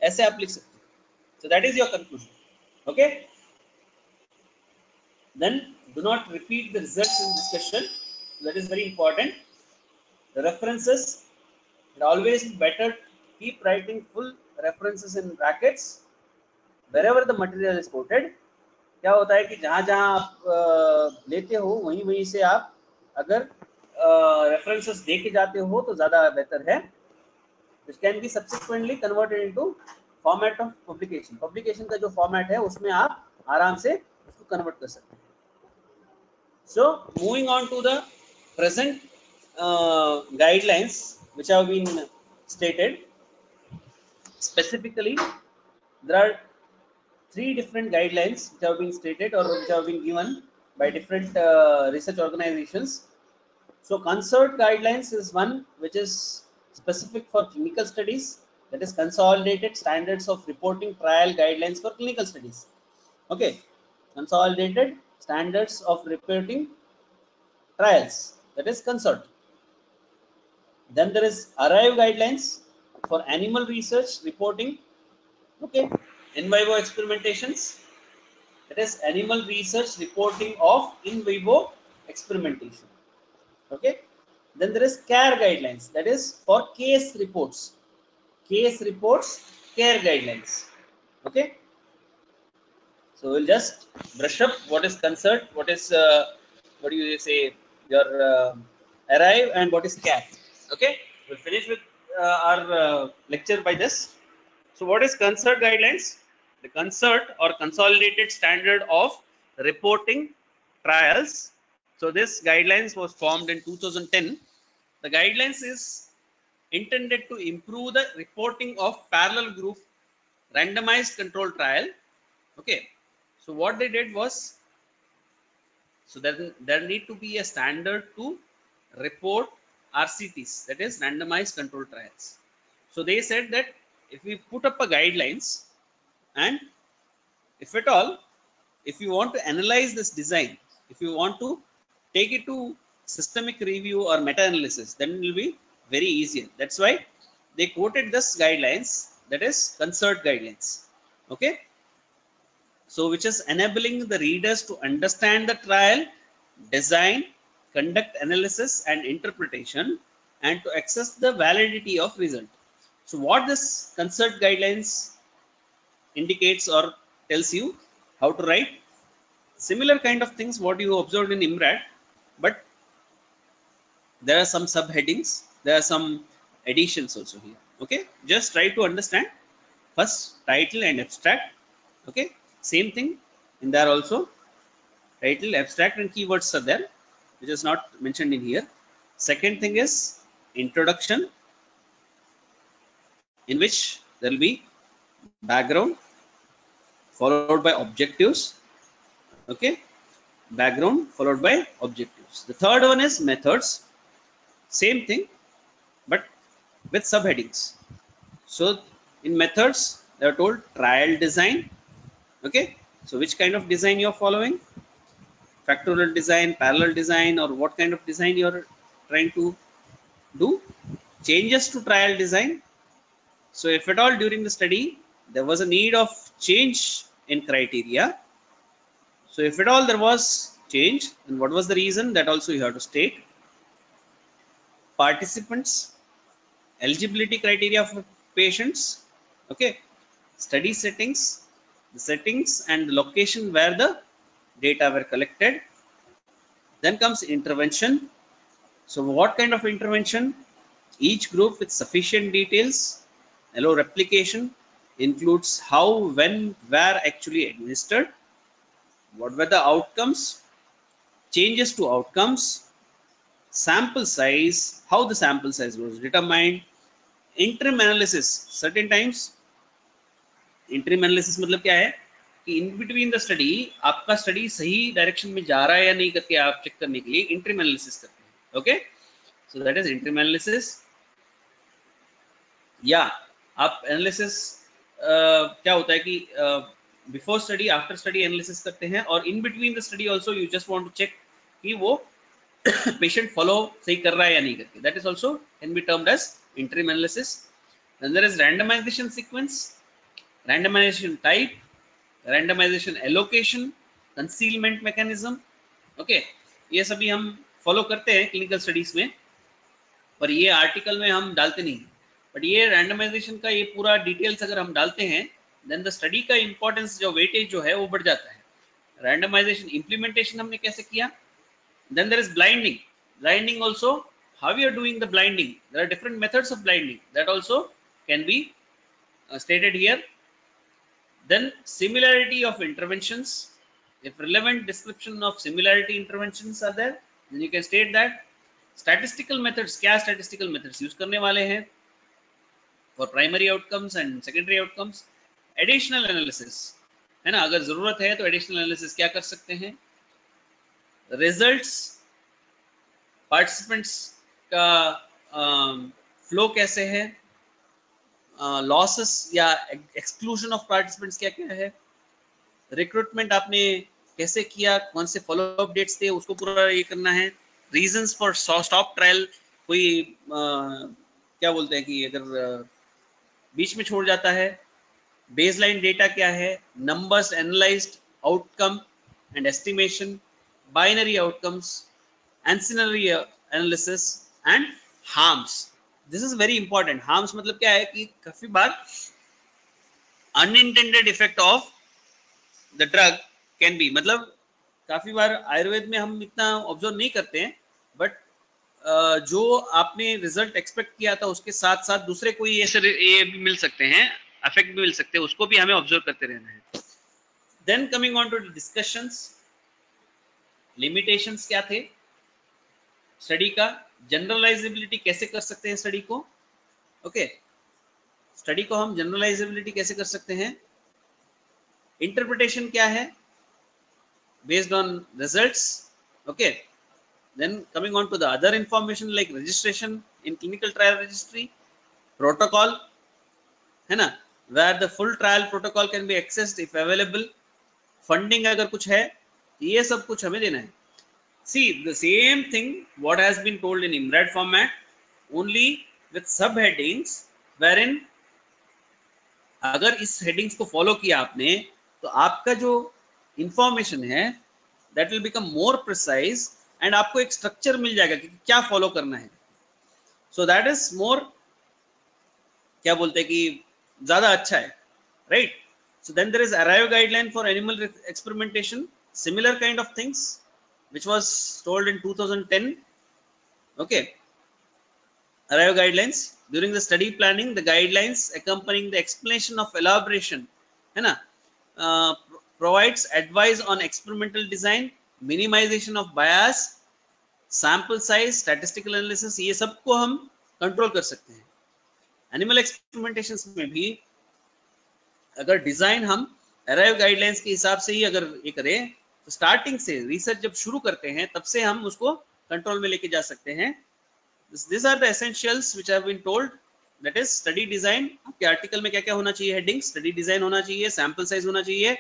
ऐसे आप लिख सकते हो. So that is your conclusion. Okay, then do not repeat the results in discussion. That is very important. The references, it always is better keep writing full references in brackets wherever the material is quoted. क्या होता है कि जहां जहां आप लेते हो वहीं वहीं से आप अगर रेफरेंसेस दे के जाते हो तो ज़्यादा बेहतर है. which can be subsequently converted into format of publication. publication का जो फॉर्मेट है उसमें आप आराम से उसको कन्वर्ट कर सकते हैं. So moving on to the present guidelines which have been stated. Specifically, there are three different guidelines which have been stated or which have been given by different research organizations. So concert guidelines is one which is specific for clinical studies, that is consolidated standards of reporting trial guidelines for clinical studies. Okay, consolidated standards of reporting trials, that is concert. Then there is arrive guidelines for animal research reporting. Okay, in vivo experimentations, that is animal research reporting of in vivo experimentation. Okay, then there is care guidelines, that is for case reports, care guidelines. Okay, so we'll just brush up what is concert, what is what do you say, your arrive, and what is care. Okay, we'll finish with our lecture by this. So what is concert guidelines? The concert or consolidated standard of reporting trials. So this guidelines was formed in 2010. The guidelines is intended to improve the reporting of parallel group randomized control trial. Okay, so what they did was, so there need to be a standard to report RCTs, that is randomized control trials. So they said that if we put up a guidelines, and if at all, if you want to analyze this design, if you want to take it to systemic review or meta-analysis, then it will be very easy. That's why they quoted this guidelines, that is concert guidelines. Okay, so which is enabling the readers to understand the trial design, conduct analysis and interpretation, and to access the validity of result. So what this concert guidelines indicates or tells you how to write similar kind of things what you observed in IMRAT, but there are some subheadings, there are some additions also here. Okay, just try to understand first title and abstract. Okay, same thing in there also, title, abstract and keywords are there, which is not mentioned in here. Second thing is introduction, in which there will be background followed by objectives. Okay, background followed by objectives. The third one is methods, same thing but with subheadings. So in methods they are told trial design. Okay, so which kind of design you are following, factorial design, parallel design, or what kind of design you are trying to do. Changes to trial design. So if at all during the study there was a need of change in criteria, so if at all there was change, then what was the reason, that also you have to state. Participants, eligibility criteria for patients. Okay, study settings, the settings and the location where the data were collected. Then comes intervention. So what kind of intervention? Each group with sufficient details, allow replication, includes how, when, where actually administered, what were the outcomes, changes to outcomes, sample size, how the sample size was determined, interim analysis. Certain times interim analysis मतलब क्या है कि in between the study आपका study सही direction में जा रहा है या नहीं करके आप चेक करने के लिए interim analysis करते हैं. Okay, so that is interim analysis. या आप एनालिसिस क्या होता है कि before study after study analysis करते हैं, और in between the study also you just want to check कि वो पेशेंट फॉलो सही कर रहा है या नहीं करके. That is also can be termed as interim analysis. Then there is randomisation sequence, randomisation type, randomisation allocation, concealment mechanism. Okay, ये सभी हम फॉलो करते हैं क्लिनिकल स्टडीज में, पर ये आर्टिकल में हम डालते नहीं. बट ये रैंडमाइजेशन का ये पूरा डिटेल्स अगर हम डालते हैं, देन द स्टडी का इंपॉर्टेंस जो वेटेज जो है वो बढ़ जाता है. रैंडमाइजेशन इम्प्लीमेंटेशन हमने कैसे किया. Then there is blinding. Blinding also, how we are doing the blinding. There are different methods of blinding, that also can be stated here. Then similarity of interventions. If relevant description of similarity interventions are there, then you can state that. Statistical methods, क्या statistical methods use करने वाले हैं for primary outcomes and secondary outcomes. Additional analysis है ना, अगर जरूरत है तो additional analysis क्या कर सकते हैं. रिजल्ट्स, पार्टिसिपेंट्स का फ्लो कैसे है, लॉसेस या एक्सक्लूजन ऑफ पार्टिसिपेंट्स क्या क्या है, रिक्रूटमेंट आपने कैसे किया, कौन से फॉलो अप डेट्स थे उसको पूरा ये करना है, रीजंस फॉर स्टॉप ट्रायल, कोई क्या बोलते हैं कि अगर बीच में छोड़ जाता है, बेसलाइन डेटा क्या है, numbers analysed, outcome and estimation, binary outcomes, ancillary analysis and harms. This is very important. Harms मतलब क्या है कि काफी बार unintended effect of the drug can be, मतलब काफी बार आयुर्वेद में हम इतना ऑब्जर्व नहीं करते हैं, बट जो आपने रिजल्ट एक्सपेक्ट किया था उसके साथ साथ दूसरे कोई ऐसे ये भी मिल सकते हैं, इफेक्ट भी मिल सकते हैं, उसको भी हमें ऑब्जर्व करते रहना है। Then coming on to discussions, limitations क्या थे स्टडी का, जनरलाइजेबिलिटी कैसे कर सकते हैं स्टडी को, ओके स्टडी को हम जनरलाइजेबिलिटी कैसे कर सकते हैं, इंटरप्रिटेशन क्या है based on results, okay then coming on to the other information like registration in clinical trial registry, protocol है ना, where the full trial protocol can be accessed if available, funding अगर कुछ है, ये सब कुछ हमें देना है। see the same thing what has been told in IMRAD format, only with subheadings wherein अगर इस हेडिंग्स को फॉलो किया आपने तो आपका जो इंफॉर्मेशन है that will become more precise and आपको एक स्ट्रक्चर मिल जाएगा कि क्या फॉलो करना है। सो दैट इज मोर क्या बोलते हैं कि ज्यादा अच्छा है, right. So then there is ARRIVE guideline for animal experimentation, similar kind of things which was told in 2010, okay arrive guidelines during the study planning, the guidelines accompanying the explanation of elaboration है ना, provides advice on experimental design, minimization of bias, sample size, statistical analysis, ये सबको हम control कर सकते हैं। Animal experimentations में भी अगर डिजाइन हम अराइव गाइडलाइंस के हिसाब से ही अगर ये करें तो स्टार्टिंग से रिसर्च जब शुरू करते हैं तब से हम उसको कंट्रोल में लेके जा सकते हैं। These are the essentials which have been told, that is study design। आपके आर्टिकल में क्या क्या होना चाहिए, हेडिंग, स्टडी डिजाइन होना चाहिए, सैंपल साइज होना चाहिए,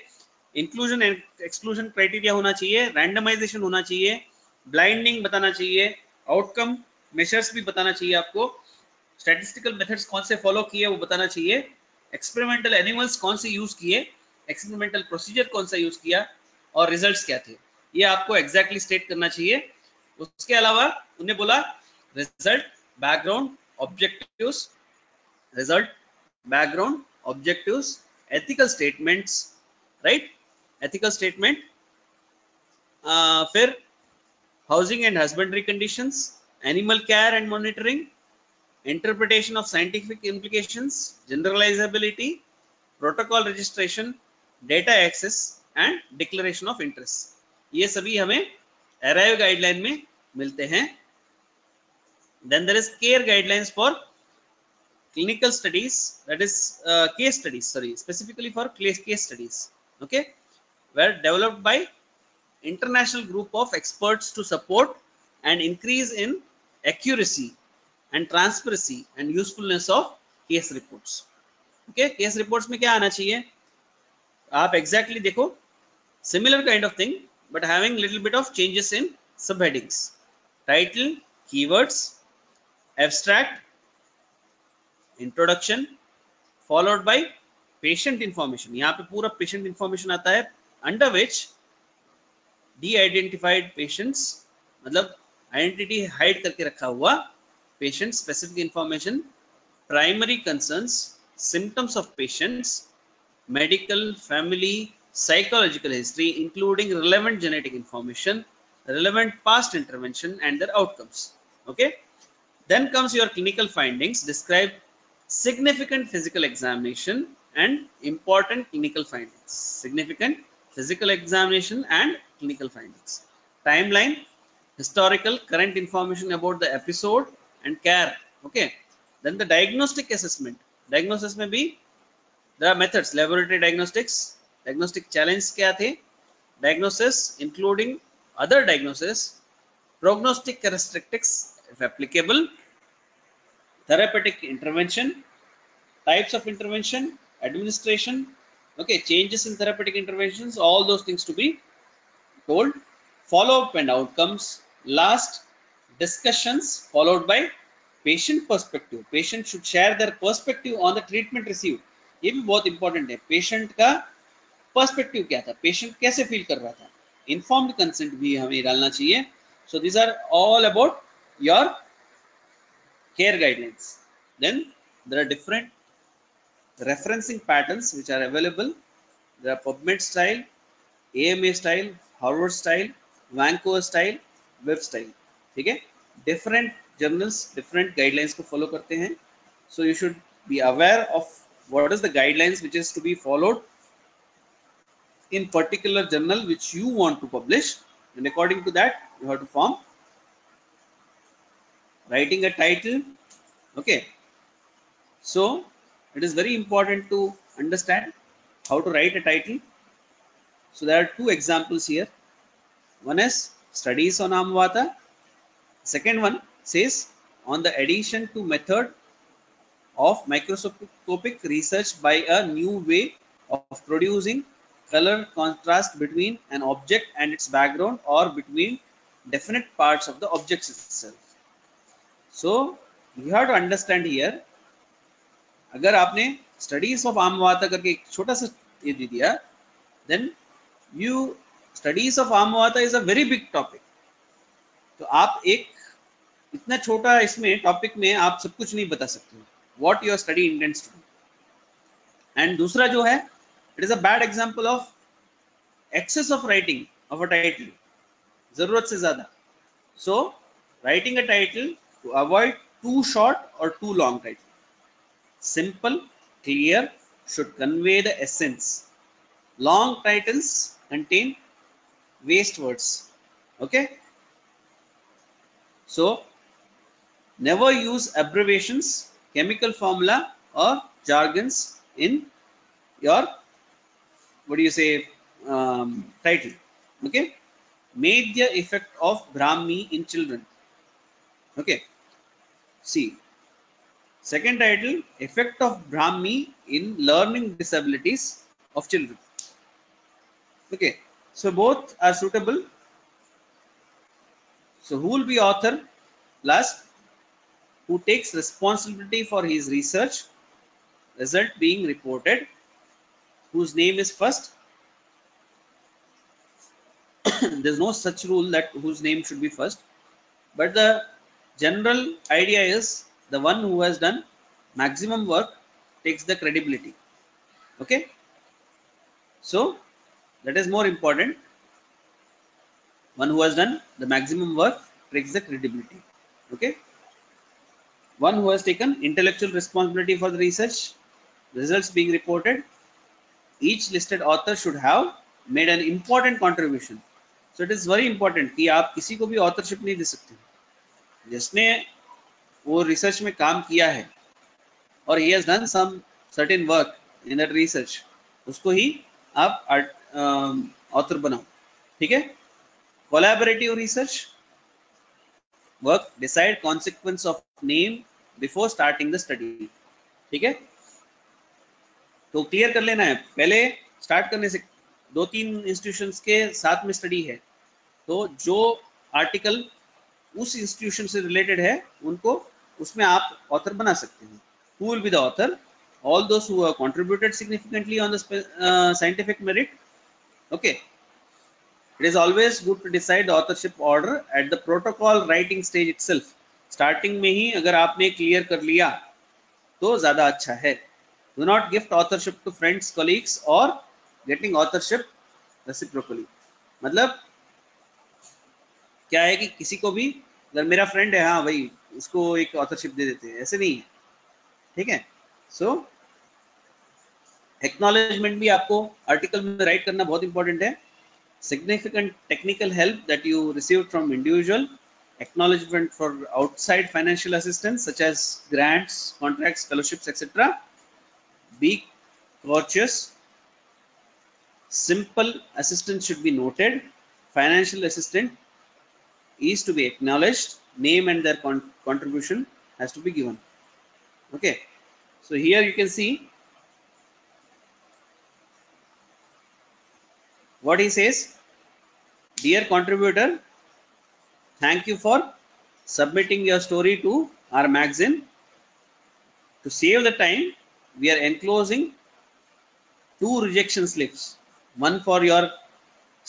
इंक्लूजन एंड एक्सक्लूजन क्राइटेरिया होना चाहिए, रैंडमाइजेशन होना चाहिए, ब्लाइंडिंग बताना चाहिए, आउटकम मेजर्स भी बताना चाहिए आपको, स्टैटिस्टिकल मेथड्स कौन से फॉलो किए वो बताना चाहिए, एक्सपेरिमेंटल एनिमल्स कौन से यूज किए, एक्सपेरिमेंटल प्रोसीजर कौन सा यूज किया और रिजल्ट्स क्या थे, ये आपको एग्जैक्टली स्टेट करना चाहिए। उसके अलावा उन्हें बोला result, background, objectives, result, background, objectives, ethical statements, right, ethical statement, फिर housing and husbandry conditions, animal care and monitoring, interpretation of scientific implications, generalizability, protocol registration, data access and declaration of interest, ये सभी हमें arrive guideline में मिलते हैं। Then there is care guidelines for clinical studies, that is case studies, sorry, specifically for case studies, okay, were developed by international group of experts to support and increase in accuracy and transparency and usefulness of case reports, okay। case reports में क्या आना चाहिए, आप exactly देखो, similar kind of thing but having little bit of changes in subheadings, title, keywords, abstract, introduction followed by patient information, यहाँ पे पूरा patient information आता है, under which D identified patients, मतलब आइडेंटिटी हाइड करके रखा हुआ patient specific information, primary concerns, symptoms of patients, medical, family, psychological history including relevant genetic information, relevant past intervention and their outcomes, okay। Then comes your clinical findings, describe significant physical examination and important clinical findings, significant physical examination and clinical findings, timeline, historical current information about the episode and care, okay। Then the diagnostic assessment, diagnosis में भी there are methods, laboratory diagnostics, diagnostic challenge क्या थे, diagnosis including other diagnosis, prognostic characteristics if applicable, therapeutic intervention, types of intervention, administration, okay, changes in therapeutic interventions, all those things to be told, follow up and outcomes, last discussions followed by patient perspective. Patient should share their perspective on the treatment received. ये भी बहुत important है, patient का perspective क्या था, patient कैसे feel कर रहा था, इन्फॉर्म्ड कंसेंट भी हमें डालना चाहिए. So these are all about your care guidelines. Then there are different referencing patterns which are available. There are PubMed style, AMA style, Harvard style, Vancouver style, Web style. ठीक है, different journals different guidelines को follow करते हैं. So you should be aware of what is the guidelines which is to be followed in particular journal which you want to publish, and according to that you have to form writing a title. Okay, so it is very important to understand how to write a title. So there are two examples here. One is studies on Amvata. Second one says on the addition to method of microscopic research by a new way of producing color contrast between an object and its background or between definite parts of the object itself. So you have to understand here, अगर आपने studies of आमवाता करके एक छोटा सा ये दे दिया, then you studies of आमवाता is a very big topic. तो आप एक इतना छोटा इसमें टॉपिक में आप सब कुछ नहीं बता सकते, what your study intends to. And दूसरा जो है, it is a bad example of excess of writing of a title, जरूरत से ज्यादा. So writing a title to avoid too short और too long title. Simple, clear, should convey the essence. Long titles contain waste words. Okay, so never use abbreviations, chemical formula or jargons in your, what do you say, title. Okay, major effect of Brahmi in children. Okay, see, second title, effect of Brahmi in learning disabilities of children. Okay, so both are suitable. So who will be author? Last, who takes responsibility for his research, result being reported, whose name is first. There's no such rule that whose name should be first, but the general idea is the one who has done maximum work takes the credibility. Okay, so that is more important. One who has done the maximum work takes the credibility. Okay, one who has taken intellectual responsibility for the research, results being reported. Each listed author should have made an important contribution. So it is very important कि आप किसी को भी authorship नहीं दे सकते. जिसने वो research में काम किया है और he has done some certain work in that research, उसको ही आप author बनाओ. ठीक है, collaborative research work, decide consequence of name before starting the study. ठीक है, तो क्लियर कर लेना है पहले स्टार्ट करने से. दो तीन इंस्टीट्यूशंस के साथ में स्टडी है, तो जो आर्टिकल उस इंस्टीट्यूशन से रिलेटेड है उनको उसमें आप ऑथर बना सकते हैं. Who will be the author? All those who have contributed significantly on the scientific merit. Okay, it is always good to decide the authorship order at the protocol writing stage itself. Starting में ही अगर आपने clear कर लिया तो ज्यादा अच्छा है. Do not gift authorship to friends, colleagues or getting authorship reciprocally. मतलब क्या है कि किसी को भी अगर मेरा फ्रेंड है, हाँ भाई उसको एक ऑथरशिप दे देते हैं, ऐसे नहीं है. ठीक है, सो एक्नॉलेजमेंट भी आपको आर्टिकल में राइट करना बहुत इंपॉर्टेंट है. Significant technical help that you receive from individual, acknowledgement for outside financial assistance such as grants, contracts, fellowships, etc. Be courteous. Simple assistance should be noted. financial assistant is to be acknowledged, name and their contribution has to be given. Okay, so here you can see what he says. Dear contributor, thank you for submitting your story to our magazine. To save the time, we are enclosing two rejection slips, one for your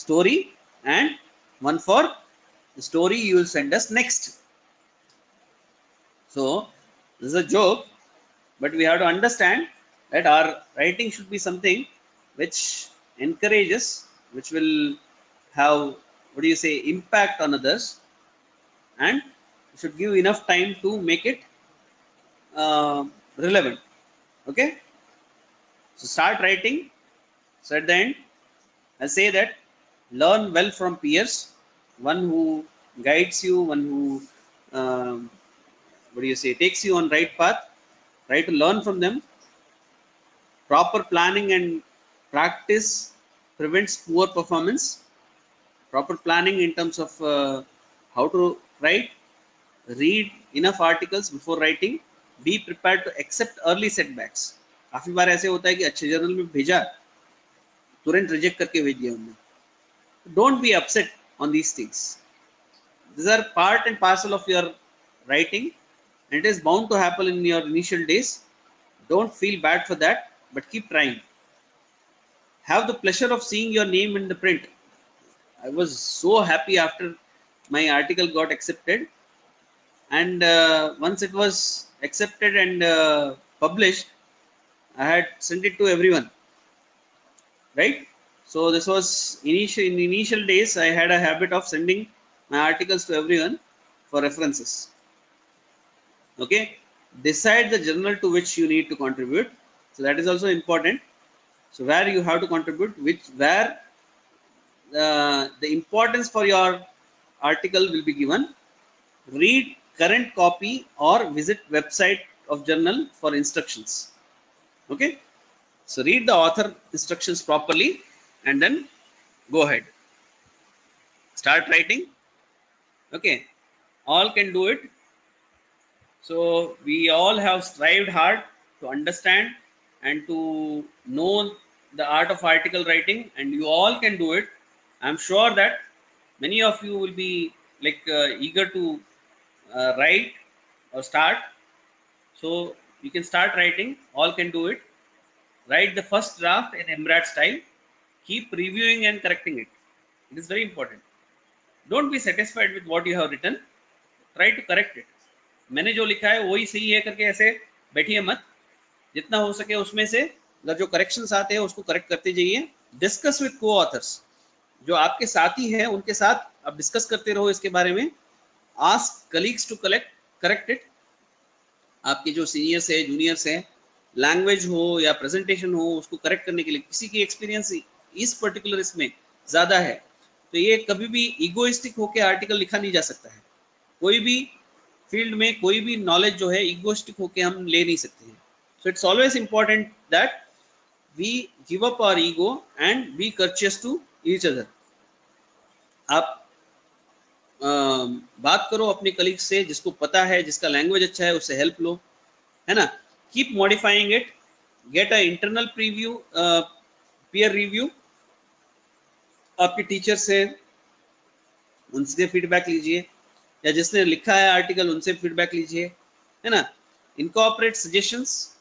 story and one for the story you will send us next. So this is a joke, but we have to understand that our writing should be something which encourages, which will have, what do you say, impact on others, and should give enough time to make it relevant. Okay, so start writing. So at the end, I say that learn well from peers, one who guides you, one who what do you say, takes you on right path. Try to learn from them. Proper planning and practice prevents poor performance. Proper planning in terms of how to write. Read enough articles before writing. Be prepared to accept early setbacks. काफी बार ऐसे होता है कि अच्छे journal में भेजा, तुरंत reject करके भेज दिया उन्होंने. Don't be upset on these things. These are part and parcel of your writing, and it is bound to happen in your initial days. Don't feel bad for that, but keep trying. Have the pleasure of seeing your name in the print. I was so happy after my article got accepted, and once it was accepted and published, I had sent it to everyone, right? So this was in initial days. I had a habit of sending my articles to everyone for references. Okay, decide the journal to which you need to contribute. So that is also important. So where you have to contribute, where the importance for your article will be given. Read current copy or visit website of journal for instructions. Okay, so read the author instructions properly and then go ahead, start writing. Okay, all can do it. So we all have strived hard to understand and to know the art of article writing, and you all can do it. I'm sure that many of you will be like eager to write or start. So you can start writing. All can do it. Write the first draft in embroidered style. Keep reviewing and correcting it. It is very important. Don't be satisfied with what you have written. Try to correct it. मैंने जो लिखा है वही सही है करके ऐसे बैठिए मत. जितना हो सके उसमें से अगर जो करेक्शंस आते हैं उसको करेक्ट करते जाइए. डिस्कस विद को ऑथर्स, जो आपके साथी हैं उनके साथ आप डिस्कस करते रहो इसके बारे में. Ask colleagues to correct it. आपके जो सीनियर्स है, जूनियर्स हैं, लैंग्वेज हो या प्रेजेंटेशन हो, उसको करेक्ट करने के लिए किसी की एक्सपीरियंस इस पर्टिकुलर इसमें ज़्यादा है तो ये कभी भी ईगोइस्टिक होकर आर्टिकल लिखा नहीं जा सकता है. कोई भी फील्ड में कोई भी नॉलेज जो है ईगोइस्टिक होकर हम ले नहीं सकते हैं. So it's always important that we give up our ego and be courteous to each other. आप बात करो अपने कलीग से, जिसको पता है, जिसका लैंग्वेज अच्छा है, उससे हेल्प लो, है ना. Keep modifying it. Get a internal preview, peer review. आपके टीचर से उनसे फीडबैक लीजिए, या जिसने लिखा है आर्टिकल उनसे फीडबैक लीजिए, है ना. इनकॉर्पोरेट सजेशंस,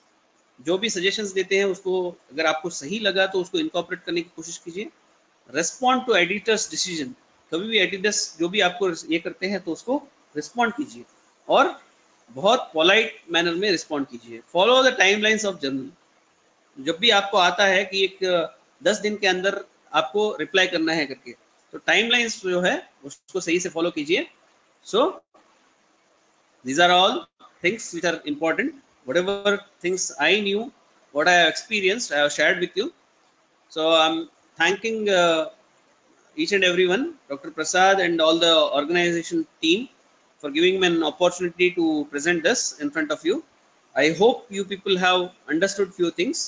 जो भी सजेशंस देते हैं उसको अगर आपको सही लगा तो उसको इनकॉर्पोरेट करने की कोशिश कीजिए. Respond to editors decision. कभी भी एडिटर्स जो भी आपको ये करते हैं तो उसको रिस्पॉन्ड कीजिए और बहुत पोलाइट मैनर में रिस्पॉन्ड कीजिए. Follow the timelines of journal. जब भी आपको आता है कि एक 10 दिन के अंदर आपको रिप्लाई करना है करके, तो टाइमलाइंस जो है उसको सही से फॉलो कीजिए. सो these are all things which are important. Whatever things I knew, what I have experienced, I have shared with you. So I'm thanking each and everyone, Dr. Prasad and all the organization team, for giving me an opportunity to present this in front of you. I hope you people have understood few things.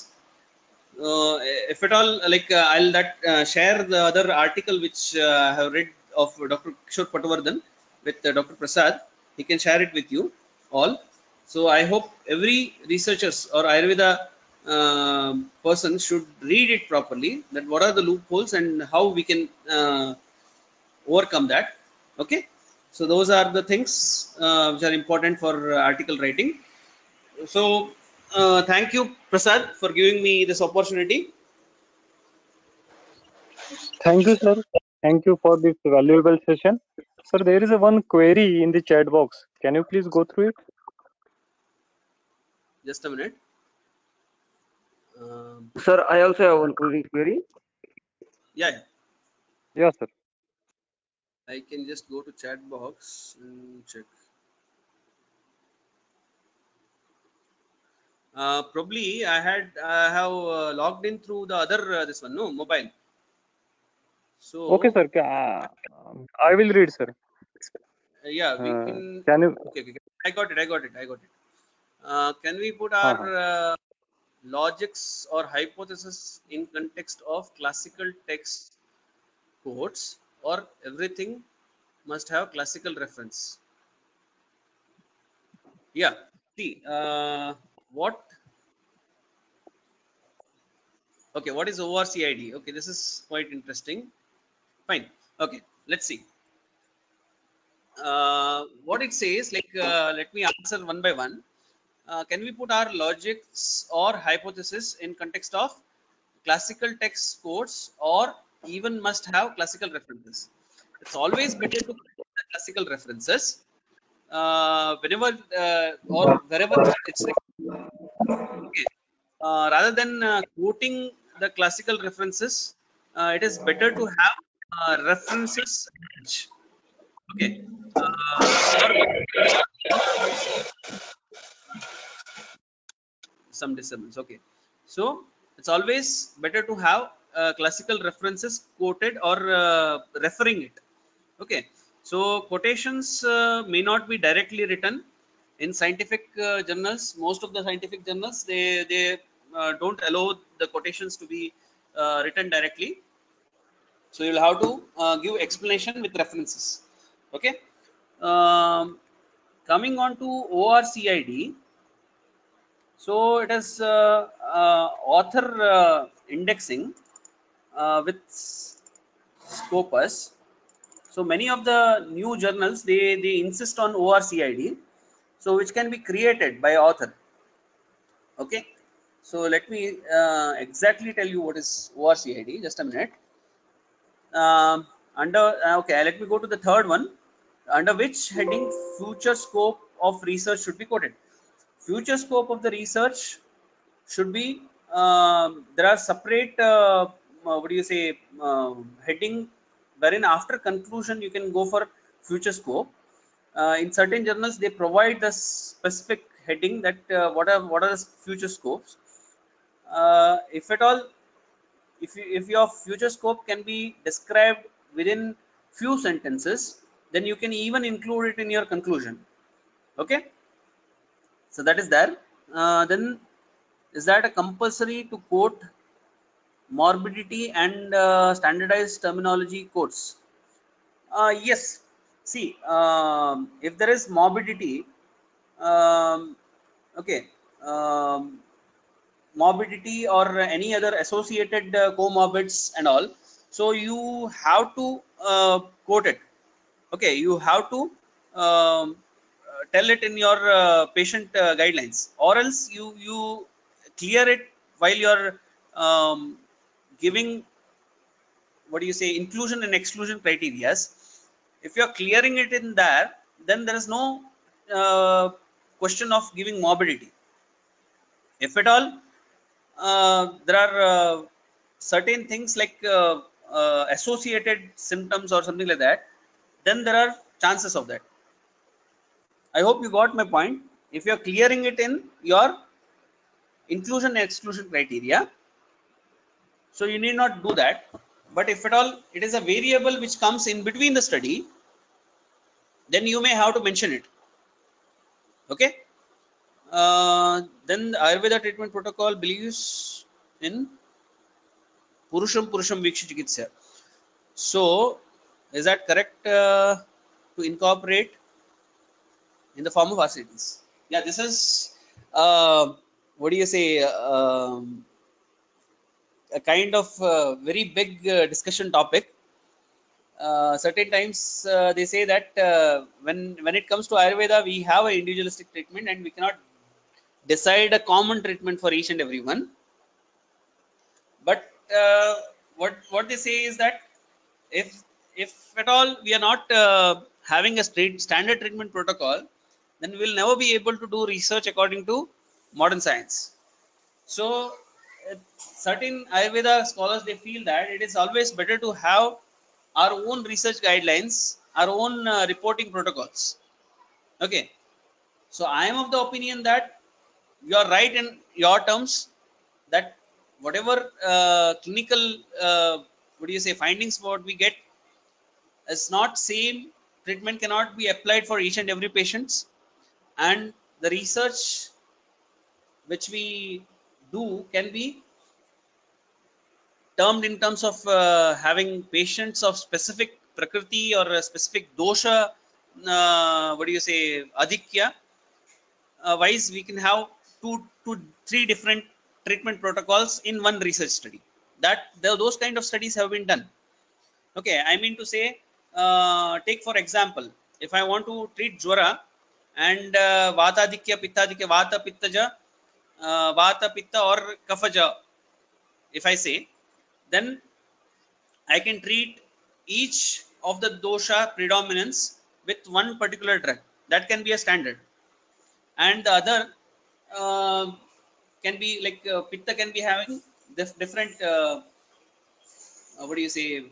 if at all, like I'll share the other article which I have read of Dr. Kishore Patwardhan with Dr. Prasad. He can share it with you all. So I hope every researchers or Ayurveda person should read it properly. That what are the loopholes and how we can overcome that. Okay. So those are the things which are important for article writing. So thank you, Prasad, for giving me this opportunity. Thank you, sir. Thank you for this valuable session. Sir, there is a one query in the chat box. Can you please go through it? Just a minute. Sir, I also have one query. Yeah, Yes, sir. I can just go to chat box and check. Probably I have logged in through the other this one, no, mobile. Okay, So sir. I will read, sir. yeah, we can. Can you? Okay. I got it. Can we put Uh, our logics or hypothesis in context of classical text quotes, or everything must have classical reference? Yeah. See, what? Okay, what is ORCID? Okay, this is quite interesting. Fine. Okay, let's see. What it says, like, let me answer one by one. Can we put our logics or hypothesis in context of classical text codes, or even must have classical references? It's always better to put the classical references whenever or wherever it's required. Okay. Rather than quoting the classical references, it is better to have references. Okay. For some disturbance. Okay. So it's always better to have classical references quoted or referring it. Okay. So quotations may not be directly written in scientific journals. Most of the scientific journals, they don't allow the quotations to be written directly. So you'll have to give explanation with references. Okay. Um, Coming on to ORCID, so it is author indexing with Scopus. So many of the new journals, they insist on ORCID, so which can be created by author. Okay. So let me exactly tell you what is ORCID. Just a minute. Okay, let me go to the third one. Under which heading future scope of research should be quoted? Future scope of the research should be there are separate what do you say heading, wherein after conclusion you can go for future scope. In certain journals they provide the specific heading that what are the future scopes. If at all, if your future scope can be described within few sentences, then you can even include it in your conclusion. Okay, so that is there. Then is that a compulsory to quote morbidity and standardized terminology codes? Yes. See, if there is morbidity, um, okay, um, morbidity or any other associated comorbids and all, so you have to quote it. Okay, you have to tell it in your patient guidelines, or else you clear it while you're giving, what do you say, inclusion and exclusion criterias. If you're clearing it in there, then there is no uh, question of giving morbidity. If at all there are certain things like associated symptoms or something like that, then there are chances of that. I hope you got my point. If you're clearing it in your inclusion and exclusion criteria, so you need not do that. But if at all it is a variable which comes in between the study, then you may have to mention it. Okay. Then the Ayurveda treatment protocol believes in Purusham Purusham Viksha Chikitsa. So, is that correct to incorporate in the form of RCTs? Yeah, this is what do you say? A kind of very big discussion topic. Certain times they say that when it comes to Ayurveda, we have an individualistic treatment and we cannot decide a common treatment for each and everyone. But what they say is that if at all we are not having a standard treatment protocol, then we will never be able to do research according to modern science. So certain Ayurveda scholars, they feel that it is always better to have our own research guidelines, our own reporting protocols. Okay, so I am of the opinion that you are right in your terms, that whatever clinical what do you say findings what we get is not same. Treatment cannot be applied for each and every patients, and the research which we do can be termed in terms of having patients of specific prakriti or a specific dosha, what do you say, adhikya wise, we can have two to three different treatment protocols in one research study. That those kind of studies have been done. Okay, I mean to say, take for example, if I want to treat jwara and vatadikya pittadikya vata pittaja vata pitta or kafaja, if I say, then I can treat each of the dosha predominance with one particular drug. That can be a standard, and the other uh, can be like pitta can be having different what do you say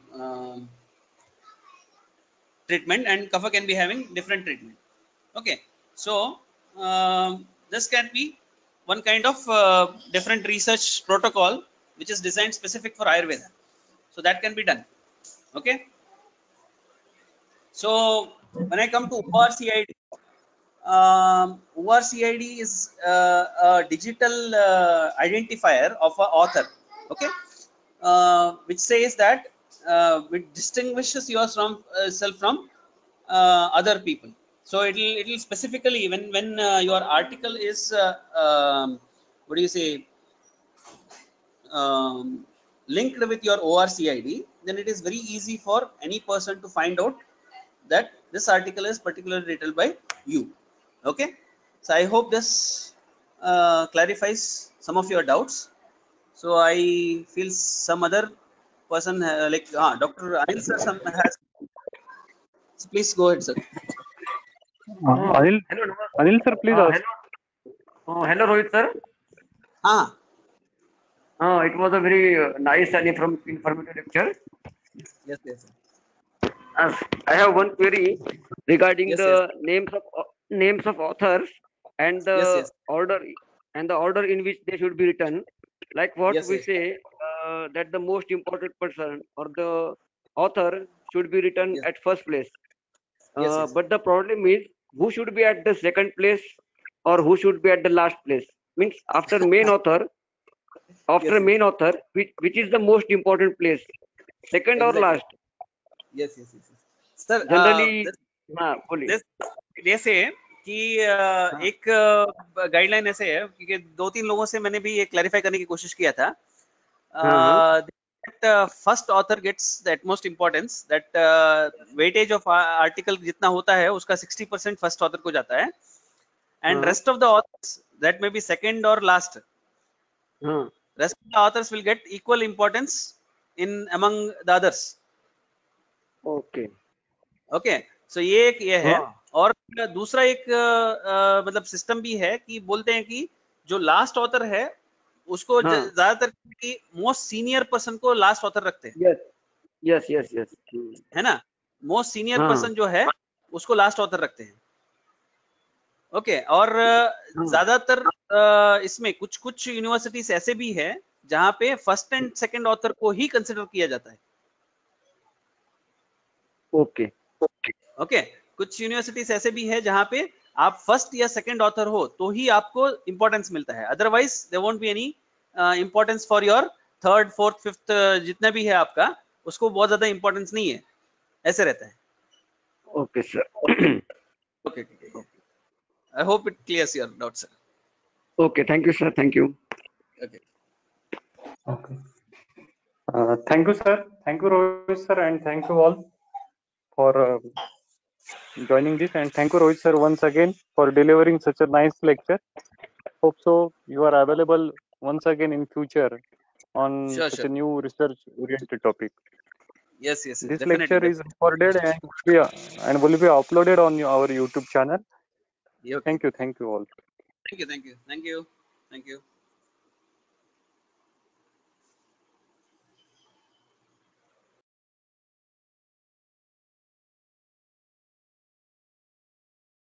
treatment, and kapha can be having different treatment. Okay, so this can be one kind of different research protocol which is designed specific for Ayurveda, so that can be done. Okay, so when I come to ORCID, ORCID is a digital identifier of an author. Okay, which says that which distinguishes yourself from other people. So it'll specifically when your article is what do you say linked with your ORCID, then it is very easy for any person to find out that this article is particularly written by you. Okay, so I hope this clarifies some of your doubts. So I feel some other person like Dr. Anil sir has. So please go ahead, sir. Anil, Hello, Anil sir, please ask. hello, hello, Rohit sir. Ah, It was a very nice and informative lecture. yes, yes, sir. As I have one query regarding Yes, yes, the names of authors and yes, the yes, order in which they should be written. Like what yes, we yes, say that the most important person or the author should be written yes, at first place. yes, yes, But the problem is who should be at the second place or who should be at the last place. Means after yes, yes, main author, which is the most important place, second or exactly. last. Yes, yes, yes, yes. Sir, Generally, हाँ बोलिए. this जैसे कि एक guideline ऐसे है कि दो तीन लोगों से मैंने भी ये क्लैरिफाई करने की कोशिश किया था. हाँ first author gets the utmost importance, that weightage of article जितना होता है उसका 60% फर्स्ट ऑथर को जाता है, and हाँ rest of the authors that may be second or last, हाँ. rest of the authors will get equal importance in among the others. Okay. Okay, so ये एक ये है. हाँ और दूसरा एक मतलब सिस्टम भी है कि बोलते हैं कि जो लास्ट ऑथर है उसको हाँ. ज्यादातर मोस्ट सीनियर पर्सन को लास्ट ऑथर रखते हैं, Yes. Yes. Yes. Yes. है ना. मोस्ट सीनियर हाँ पर्सन जो है उसको लास्ट ऑथर रखते हैं. ओके, और हाँ. ज्यादातर इसमें कुछ कुछ यूनिवर्सिटीज ऐसे भी है जहां पे फर्स्ट एंड सेकंड ऑथर को ही कंसिडर किया जाता है. Okay. ओके, कुछ यूनिवर्सिटीज ऐसे भी है जहां पे आप फर्स्ट या सेकंड ऑथर हो तो ही आपको इंपॉर्टेंस मिलता है, otherwise there won't be any importance for your third fourth fifth जितना भी है आपका उसको बहुत ज्यादा इंपॉर्टेंस नहीं है, ऐसे रहता है। Okay, sir. Okay, I hope it clears your doubt sir. Okay, thank you, sir. Thank you. Okay, Okay. Thank you, sir. Thank you, Rohit sir, and thank you all for joining this. And thank you, Rohit sir, once again for delivering such a nice lecture. Hope so you are available once again in future on sure, such sure. a new research-oriented topic. Yes, This definitely, lecture is recorded and will be uploaded on our YouTube channel. Okay. Thank you all. Thank you.